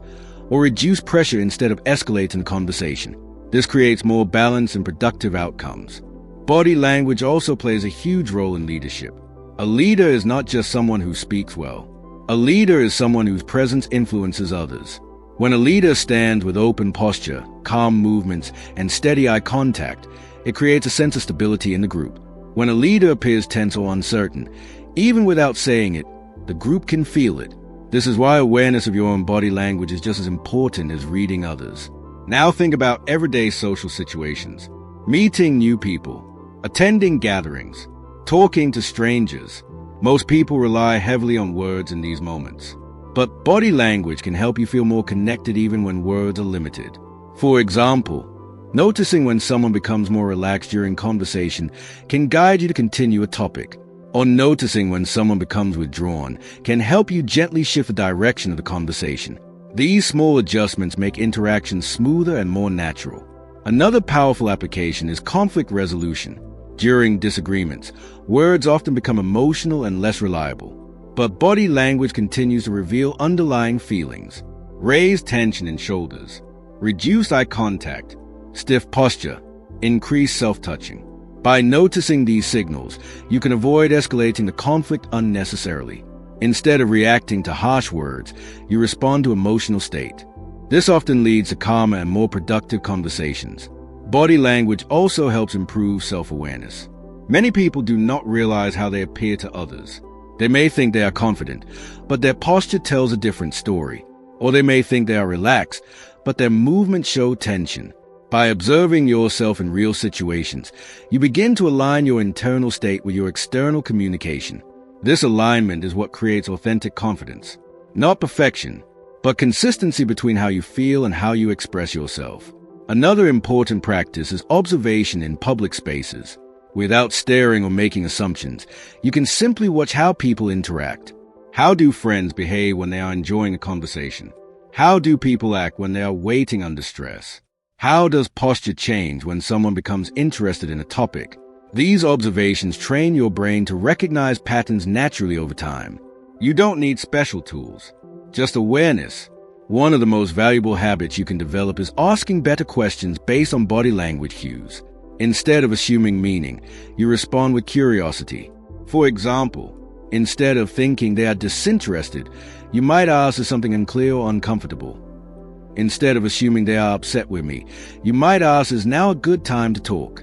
A: or reduce pressure instead of escalating the conversation. This creates more balanced and productive outcomes. Body language also plays a huge role in leadership. A leader is not just someone who speaks well. A leader is someone whose presence influences others. When a leader stands with open posture, calm movements, and steady eye contact, it creates a sense of stability in the group. When a leader appears tense or uncertain, even without saying it, the group can feel it. This is why awareness of your own body language is just as important as reading others. Now think about everyday social situations. Meeting new people, attending gatherings, talking to strangers. Most people rely heavily on words in these moments. But body language can help you feel more connected even when words are limited. For example, noticing when someone becomes more relaxed during conversation can guide you to continue a topic. Or noticing when someone becomes withdrawn can help you gently shift the direction of the conversation. These small adjustments make interactions smoother and more natural. Another powerful application is conflict resolution. During disagreements, words often become emotional and less reliable. But body language continues to reveal underlying feelings. Raised tension in shoulders, reduced eye contact, stiff posture, increased self-touching. By noticing these signals, you can avoid escalating the conflict unnecessarily. Instead of reacting to harsh words, you respond to emotional state. This often leads to calmer and more productive conversations. Body language also helps improve self-awareness. Many people do not realize how they appear to others. They may think they are confident, but their posture tells a different story. Or they may think they are relaxed, but their movements show tension. By observing yourself in real situations, you begin to align your internal state with your external communication. This alignment is what creates authentic confidence. Not perfection, but consistency between how you feel and how you express yourself. Another important practice is observation in public spaces. Without staring or making assumptions, you can simply watch how people interact. How do friends behave when they are enjoying a conversation? How do people act when they are waiting under stress? How does posture change when someone becomes interested in a topic? These observations train your brain to recognize patterns naturally over time. You don't need special tools, just awareness. One of the most valuable habits you can develop is asking better questions based on body language cues. Instead of assuming meaning, you respond with curiosity. For example, instead of thinking they are disinterested, you might ask, is something unclear or uncomfortable? Instead of assuming they are upset with me, you might ask, is now a good time to talk?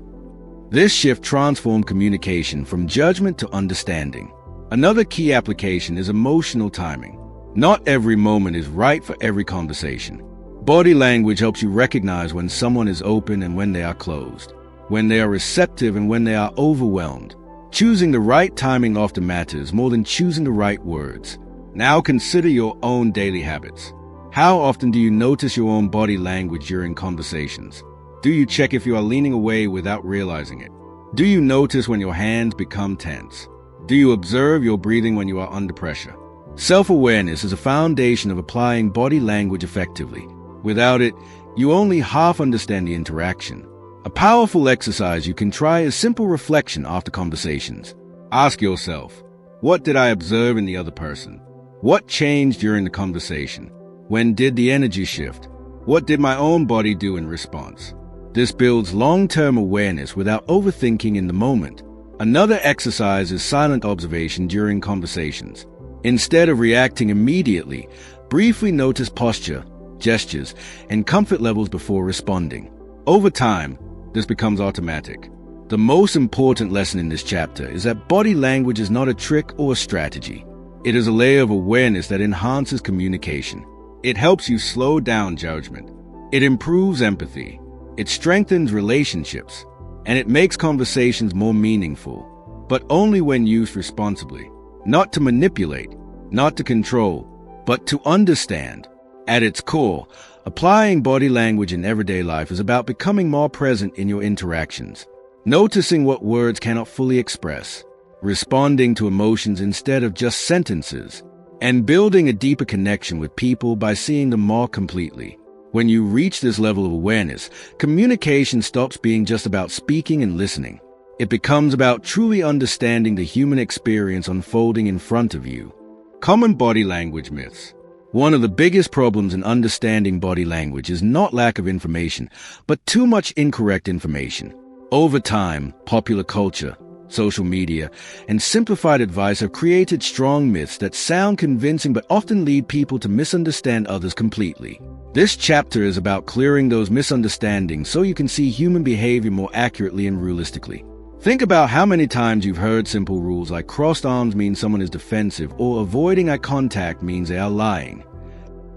A: This shift transformed communication from judgment to understanding. Another key application is emotional timing. Not every moment is right for every conversation. Body language helps you recognize when someone is open and when they are closed, when they are receptive and when they are overwhelmed. Choosing the right timing often matters more than choosing the right words. Now consider your own daily habits. How often do you notice your own body language during conversations? Do you check if you are leaning away without realizing it? Do you notice when your hands become tense? Do you observe your breathing when you are under pressure? Self-awareness is a foundation of applying body language effectively. Without it, you only half understand the interaction. A powerful exercise you can try is simple reflection after conversations. Ask yourself, what did I observe in the other person? What changed during the conversation? When did the energy shift? What did my own body do in response? This builds long-term awareness without overthinking in the moment. Another exercise is silent observation during conversations. Instead of reacting immediately, briefly notice posture, gestures, and comfort levels before responding. Over time, this becomes automatic. The most important lesson in this chapter is that body language is not a trick or a strategy. It is a layer of awareness that enhances communication. It helps you slow down judgment. It improves empathy. It strengthens relationships. And it makes conversations more meaningful, but only when used responsibly. Not to manipulate, not to control, but to understand. At its core, applying body language in everyday life is about becoming more present in your interactions, noticing what words cannot fully express, responding to emotions instead of just sentences, and building a deeper connection with people by seeing them more completely. When you reach this level of awareness, communication stops being just about speaking and listening. It becomes about truly understanding the human experience unfolding in front of you. Common body language myths. One of the biggest problems in understanding body language is not lack of information, but too much incorrect information. Over time, popular culture, social media, and simplified advice have created strong myths that sound convincing but often lead people to misunderstand others completely. This chapter is about clearing those misunderstandings so you can see human behavior more accurately and realistically. Think about how many times you've heard simple rules like crossed arms means someone is defensive or avoiding eye contact means they are lying.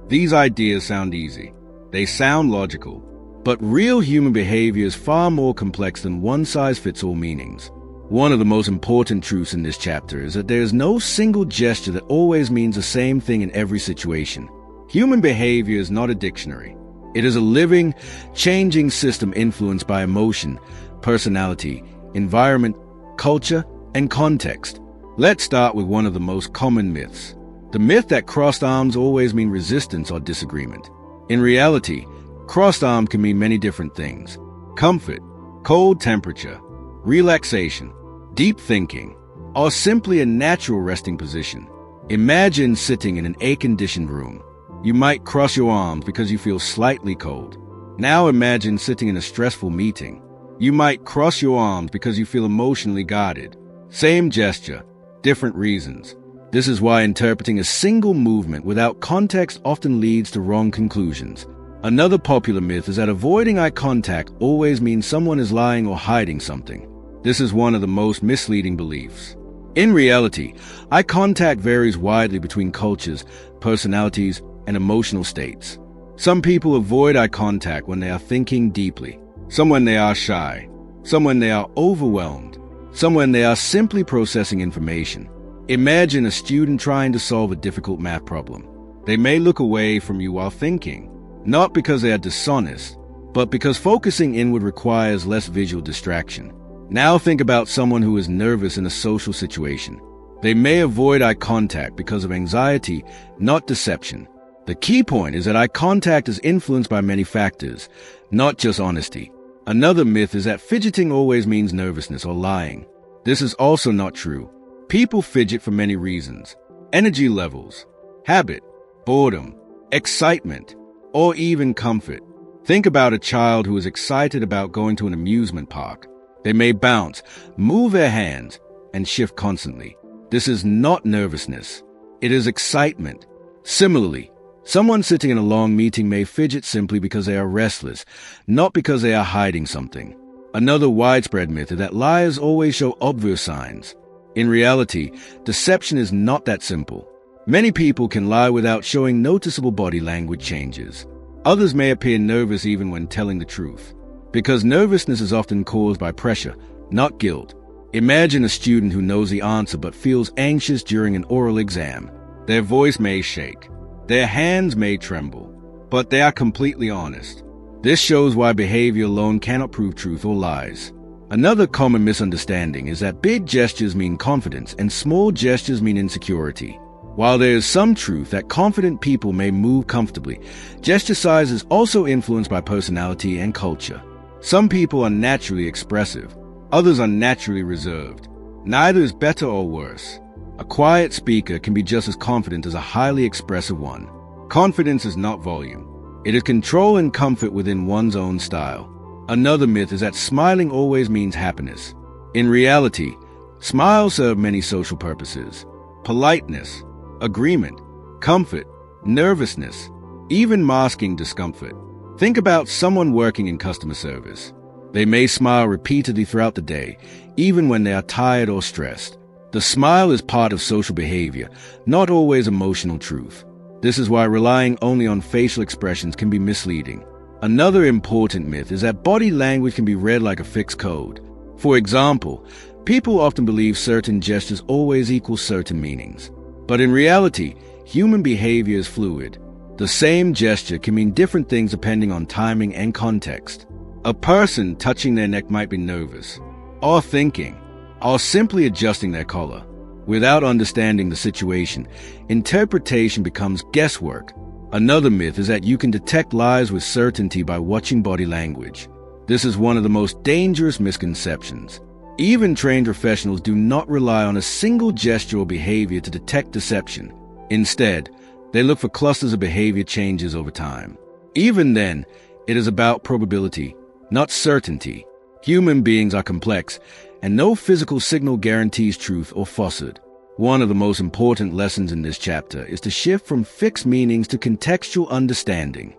A: These ideas sound easy. They sound logical. But real human behavior is far more complex than one-size-fits-all meanings. One of the most important truths in this chapter is that there is no single gesture that always means the same thing in every situation. Human behavior is not a dictionary. It is a living, changing system influenced by emotion, personality, environment, culture, and context. Let's start with one of the most common myths. The myth that crossed arms always mean resistance or disagreement. In reality, crossed arm can mean many different things. Comfort, cold temperature, relaxation, deep thinking, or simply a natural resting position. Imagine sitting in an air-conditioned room. You might cross your arms because you feel slightly cold. Now imagine sitting in a stressful meeting. You might cross your arms because you feel emotionally guarded. Same gesture, different reasons. This is why interpreting a single movement without context often leads to wrong conclusions. Another popular myth is that avoiding eye contact always means someone is lying or hiding something. This is one of the most misleading beliefs. In reality, eye contact varies widely between cultures, personalities, and emotional states. Some people avoid eye contact when they are thinking deeply, some when they are shy, some when they are overwhelmed, some when they are simply processing information. Imagine a student trying to solve a difficult math problem. They may look away from you while thinking, not because they are dishonest, but because focusing inward requires less visual distraction. Now think about someone who is nervous in a social situation. They may avoid eye contact because of anxiety, not deception. The key point is that eye contact is influenced by many factors, not just honesty. Another myth is that fidgeting always means nervousness or lying. This is also not true. People fidget for many reasons: energy levels, habit, boredom, excitement, or even comfort. Think about a child who is excited about going to an amusement park. They may bounce, move their hands, and shift constantly. This is not nervousness. It is excitement. Similarly, someone sitting in a long meeting may fidget simply because they are restless, not because they are hiding something. Another widespread myth is that liars always show obvious signs. In reality, deception is not that simple. Many people can lie without showing noticeable body language changes. Others may appear nervous even when telling the truth, because nervousness is often caused by pressure, not guilt. Imagine a student who knows the answer but feels anxious during an oral exam. Their voice may shake. Their hands may tremble. But they are completely honest. This shows why behavior alone cannot prove truth or lies. Another common misunderstanding is that big gestures mean confidence and small gestures mean insecurity. While there is some truth that confident people may move comfortably, gesture size is also influenced by personality and culture. Some people are naturally expressive. Others are naturally reserved. Neither is better or worse. A quiet speaker can be just as confident as a highly expressive one. Confidence is not volume. It is control and comfort within one's own style. Another myth is that smiling always means happiness. In reality, smiles serve many social purposes. Politeness, agreement, comfort, nervousness, even masking discomfort. Think about someone working in customer service. They may smile repeatedly throughout the day, even when they are tired or stressed. The smile is part of social behavior, not always emotional truth. This is why relying only on facial expressions can be misleading. Another important myth is that body language can be read like a fixed code. For example, people often believe certain gestures always equal certain meanings. But in reality, human behavior is fluid. The same gesture can mean different things depending on timing and context. A person touching their neck might be nervous, or thinking, or simply adjusting their collar. Without understanding the situation, interpretation becomes guesswork. Another myth is that you can detect lies with certainty by watching body language. This is one of the most dangerous misconceptions. Even trained professionals do not rely on a single gesture or behavior to detect deception. Instead, they look for clusters of behavior changes over time. Even then, it is about probability, not certainty. Human beings are complex, and no physical signal guarantees truth or falsehood. One of the most important lessons in this chapter is to shift from fixed meanings to contextual understanding.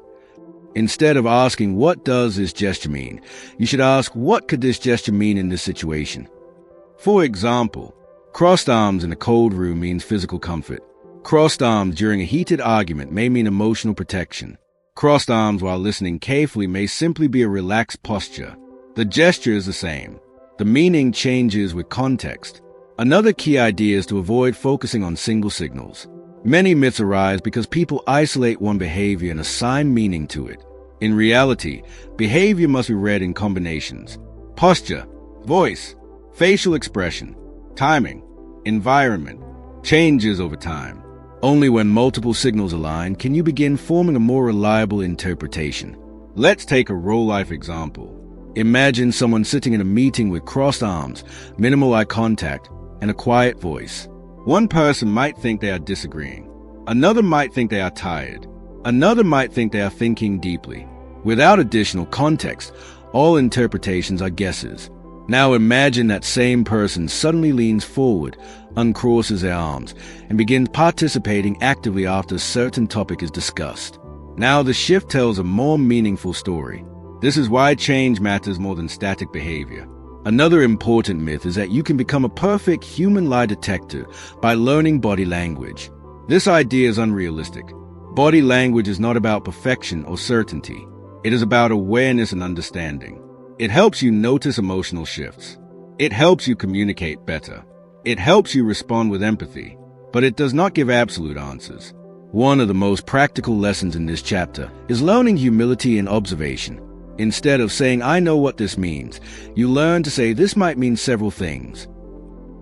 A: Instead of asking, what does this gesture mean? You should ask, what could this gesture mean in this situation? For example, crossed arms in a cold room means physical comfort. Crossed arms during a heated argument may mean emotional protection. Crossed arms while listening carefully may simply be a relaxed posture. The gesture is the same. The meaning changes with context. Another key idea is to avoid focusing on single signals. Many myths arise because people isolate one behavior and assign meaning to it. In reality, behavior must be read in combinations. Posture, voice, facial expression, timing, environment, changes over time. Only when multiple signals align can you begin forming a more reliable interpretation. Let's take a real-life example. Imagine someone sitting in a meeting with crossed arms, minimal eye contact, and a quiet voice. One person might think they are disagreeing. Another might think they are tired. Another might think they are thinking deeply. Without additional context, all interpretations are guesses. Now imagine that same person suddenly leans forward, uncrosses their arms, and begins participating actively after a certain topic is discussed. Now the shift tells a more meaningful story. This is why change matters more than static behavior. Another important myth is that you can become a perfect human lie detector by learning body language. This idea is unrealistic. Body language is not about perfection or certainty. It is about awareness and understanding. It helps you notice emotional shifts. It helps you communicate better. It helps you respond with empathy. But it does not give absolute answers. One of the most practical lessons in this chapter is learning humility and observation. Instead of saying, I know what this means, you learn to say, this might mean several things.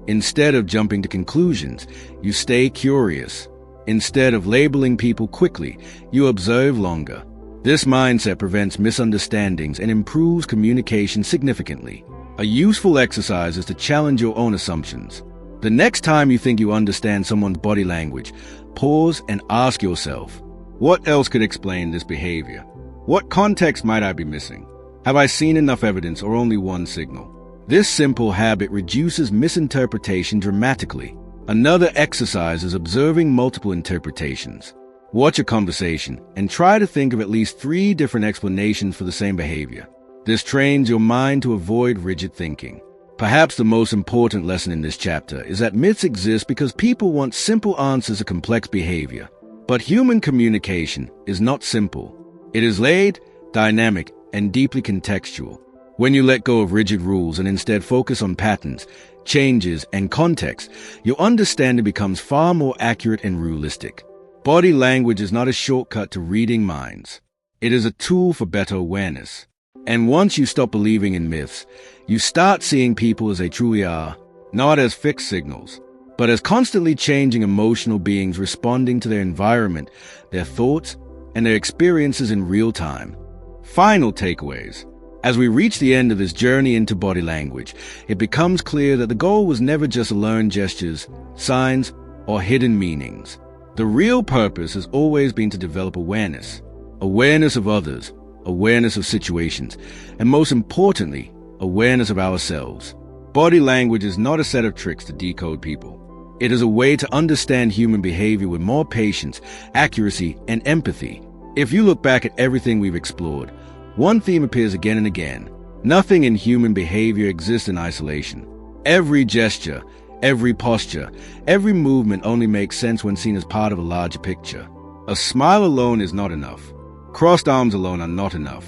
A: Instead of jumping to conclusions, you stay curious. Instead of labeling people quickly, you observe longer. This mindset prevents misunderstandings and improves communication significantly. A useful exercise is to challenge your own assumptions. The next time you think you understand someone's body language, pause and ask yourself, what else could explain this behavior? What context might I be missing? Have I seen enough evidence or only one signal? This simple habit reduces misinterpretation dramatically. Another exercise is observing multiple interpretations. Watch a conversation and try to think of at least 3 different explanations for the same behavior. This trains your mind to avoid rigid thinking. Perhaps the most important lesson in this chapter is that myths exist because people want simple answers to complex behavior. But human communication is not simple. It is layered, dynamic, and deeply contextual. When you let go of rigid rules and instead focus on patterns, changes, and context, your understanding becomes far more accurate and realistic. Body language is not a shortcut to reading minds. It is a tool for better awareness. And once you stop believing in myths, you start seeing people as they truly are, not as fixed signals, but as constantly changing emotional beings responding to their environment, their thoughts, and their experiences in real time. Final takeaways. As we reach the end of this journey into body language, it becomes clear that the goal was never just to learn gestures, signs, or hidden meanings. The real purpose has always been to develop awareness. Awareness of others, awareness of situations, and most importantly, awareness of ourselves. Body language is not a set of tricks to decode people. It is a way to understand human behavior with more patience, accuracy, and empathy. If you look back at everything we've explored, one theme appears again and again. Nothing in human behavior exists in isolation. Every gesture, every posture, every movement only makes sense when seen as part of a larger picture. A smile alone is not enough. Crossed arms alone are not enough.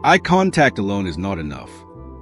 A: Eye contact alone is not enough.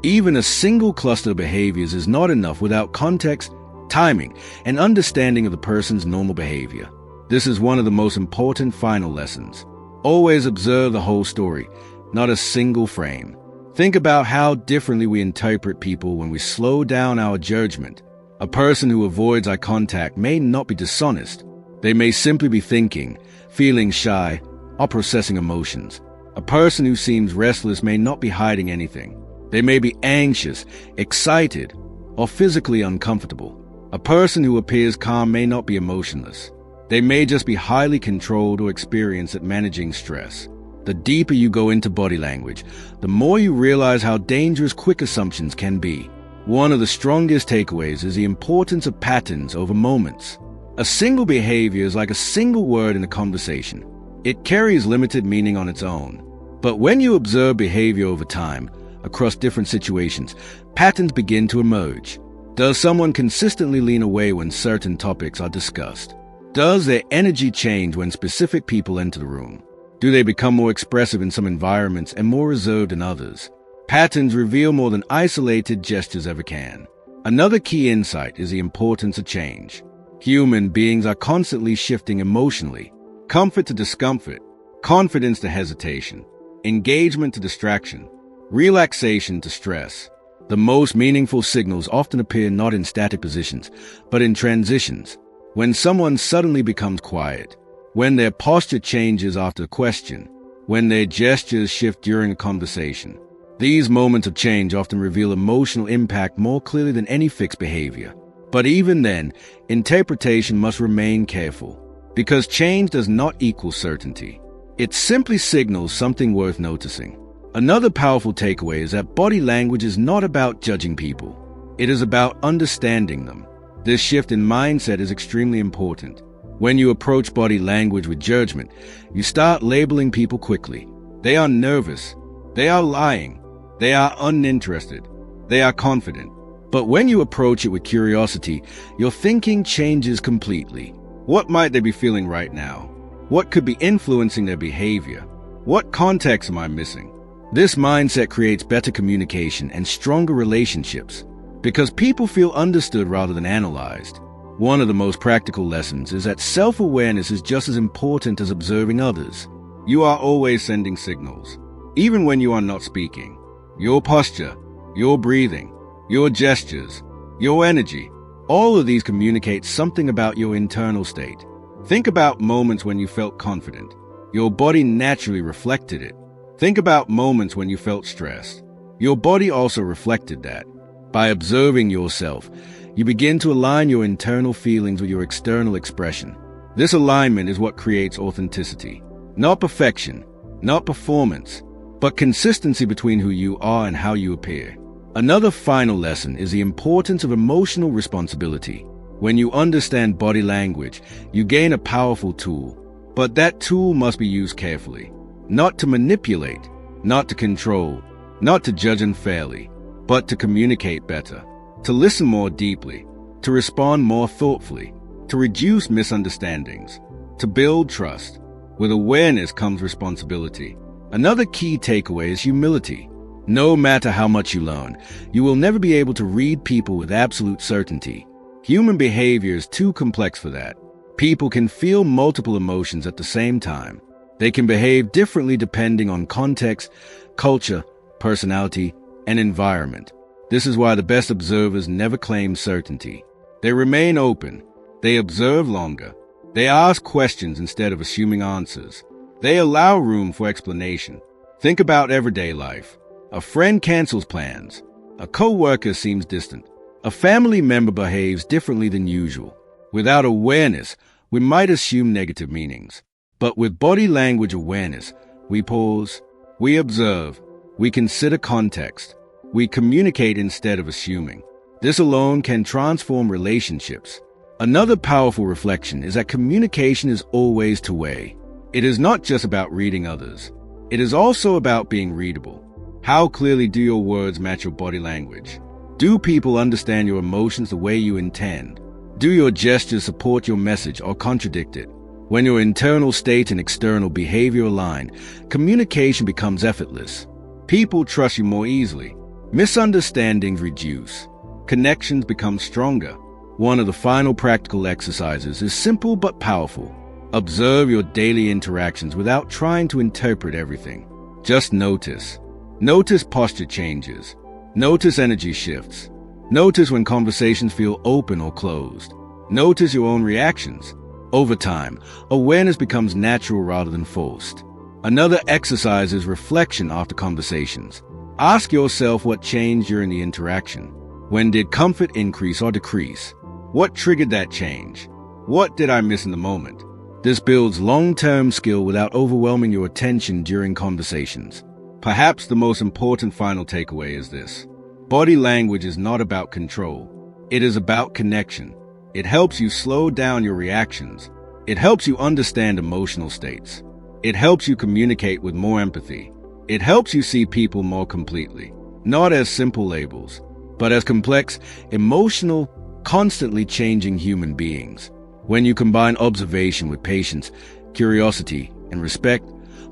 A: Even a single cluster of behaviors is not enough without context, timing, and understanding of the person's normal behavior. This is one of the most important final lessons. Always observe the whole story, not a single frame. Think about how differently we interpret people when we slow down our judgment. A person who avoids eye contact may not be dishonest. They may simply be thinking, feeling shy, or processing emotions. A person who seems restless may not be hiding anything. They may be anxious, excited, or physically uncomfortable. A person who appears calm may not be emotionless. They may just be highly controlled or experienced at managing stress. The deeper you go into body language, the more you realize how dangerous quick assumptions can be. One of the strongest takeaways is the importance of patterns over moments. A single behavior is like a single word in a conversation. It carries limited meaning on its own. But when you observe behavior over time, across different situations, patterns begin to emerge. Does someone consistently lean away when certain topics are discussed? Does their energy change when specific people enter the room? Do they become more expressive in some environments and more reserved in others? Patterns reveal more than isolated gestures ever can. Another key insight is the importance of change. Human beings are constantly shifting emotionally. Comfort to discomfort, confidence to hesitation, engagement to distraction, relaxation to stress. The most meaningful signals often appear not in static positions, but in transitions. When someone suddenly becomes quiet, when their posture changes after a question, when their gestures shift during a conversation. These moments of change often reveal emotional impact more clearly than any fixed behavior. But even then, interpretation must remain careful, because change does not equal certainty. It simply signals something worth noticing. Another powerful takeaway is that body language is not about judging people. It is about understanding them. This shift in mindset is extremely important. When you approach body language with judgment, you start labeling people quickly. They are nervous. They are lying. They are uninterested. They are confident. But when you approach it with curiosity, your thinking changes completely. What might they be feeling right now? What could be influencing their behavior? What context am I missing? This mindset creates better communication and stronger relationships because people feel understood rather than analyzed. One of the most practical lessons is that self-awareness is just as important as observing others. You are always sending signals, even when you are not speaking. Your posture, your breathing, your gestures, your energy, all of these communicate something about your internal state. Think about moments when you felt confident. Your body naturally reflected it. Think about moments when you felt stressed. Your body also reflected that. By observing yourself, you begin to align your internal feelings with your external expression. This alignment is what creates authenticity. Not perfection, not performance, but consistency between who you are and how you appear. Another final lesson is the importance of emotional responsibility. When you understand body language, you gain a powerful tool, but that tool must be used carefully. Not to manipulate, not to control, not to judge unfairly, but to communicate better, to listen more deeply, to respond more thoughtfully, to reduce misunderstandings, to build trust. With awareness comes responsibility. Another key takeaway is humility. No matter how much you learn, you will never be able to read people with absolute certainty. Human behavior is too complex for that. People can feel multiple emotions at the same time. They can behave differently depending on context, culture, personality, and environment. This is why the best observers never claim certainty. They remain open. They observe longer. They ask questions instead of assuming answers. They allow room for explanation. Think about everyday life. A friend cancels plans. A coworker seems distant. A family member behaves differently than usual. Without awareness, we might assume negative meanings. But with body language awareness, we pause, we observe, we consider context, we communicate instead of assuming. This alone can transform relationships. Another powerful reflection is that communication is always two-way. It is not just about reading others. It is also about being readable. How clearly do your words match your body language? Do people understand your emotions the way you intend? Do your gestures support your message or contradict it? When your internal state and external behavior align, communication becomes effortless. People trust you more easily. Misunderstandings reduce. Connections become stronger. One of the final practical exercises is simple but powerful. Observe your daily interactions without trying to interpret everything. Just notice. Notice posture changes. Notice energy shifts. Notice when conversations feel open or closed. Notice your own reactions. Over time, awareness becomes natural rather than forced. Another exercise is reflection after conversations. Ask yourself what changed during the interaction. When did comfort increase or decrease? What triggered that change? What did I miss in the moment? This builds long-term skill without overwhelming your attention during conversations. Perhaps the most important final takeaway is this. Body language is not about control. It is about connection. It helps you slow down your reactions. It helps you understand emotional states. It helps you communicate with more empathy. It helps you see people more completely, not as simple labels, but as complex, emotional, constantly changing human beings. When you combine observation with patience, curiosity, and respect,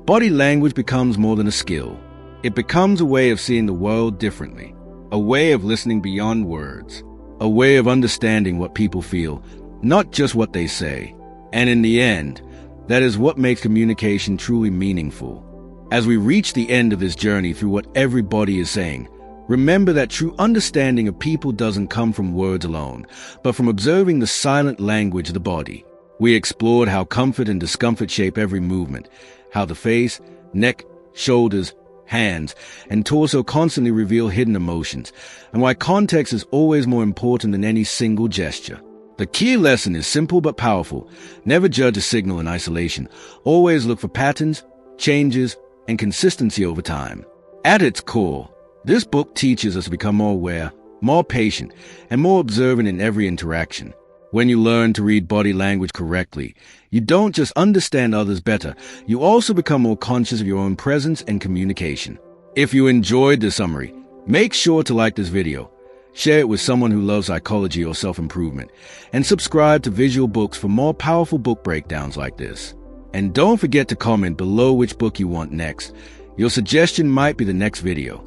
A: body language becomes more than a skill. It becomes a way of seeing the world differently, a way of listening beyond words, a way of understanding what people feel, not just what they say. And in the end, that is what makes communication truly meaningful. As we reach the end of this journey through what everybody is saying, remember that true understanding of people doesn't come from words alone, but from observing the silent language of the body. We explored how comfort and discomfort shape every movement, how the face, neck, shoulders, hands, and torso constantly reveal hidden emotions, and why context is always more important than any single gesture. The key lesson is simple but powerful. Never judge a signal in isolation. Always look for patterns, changes, and consistency over time. At its core, this book teaches us to become more aware, more patient, and more observant in every interaction. When you learn to read body language correctly, you don't just understand others better, you also become more conscious of your own presence and communication. If you enjoyed this summary, make sure to like this video, share it with someone who loves psychology or self-improvement, and subscribe to Visual Books for more powerful book breakdowns like this. And don't forget to comment below which book you want next. Your suggestion might be the next video.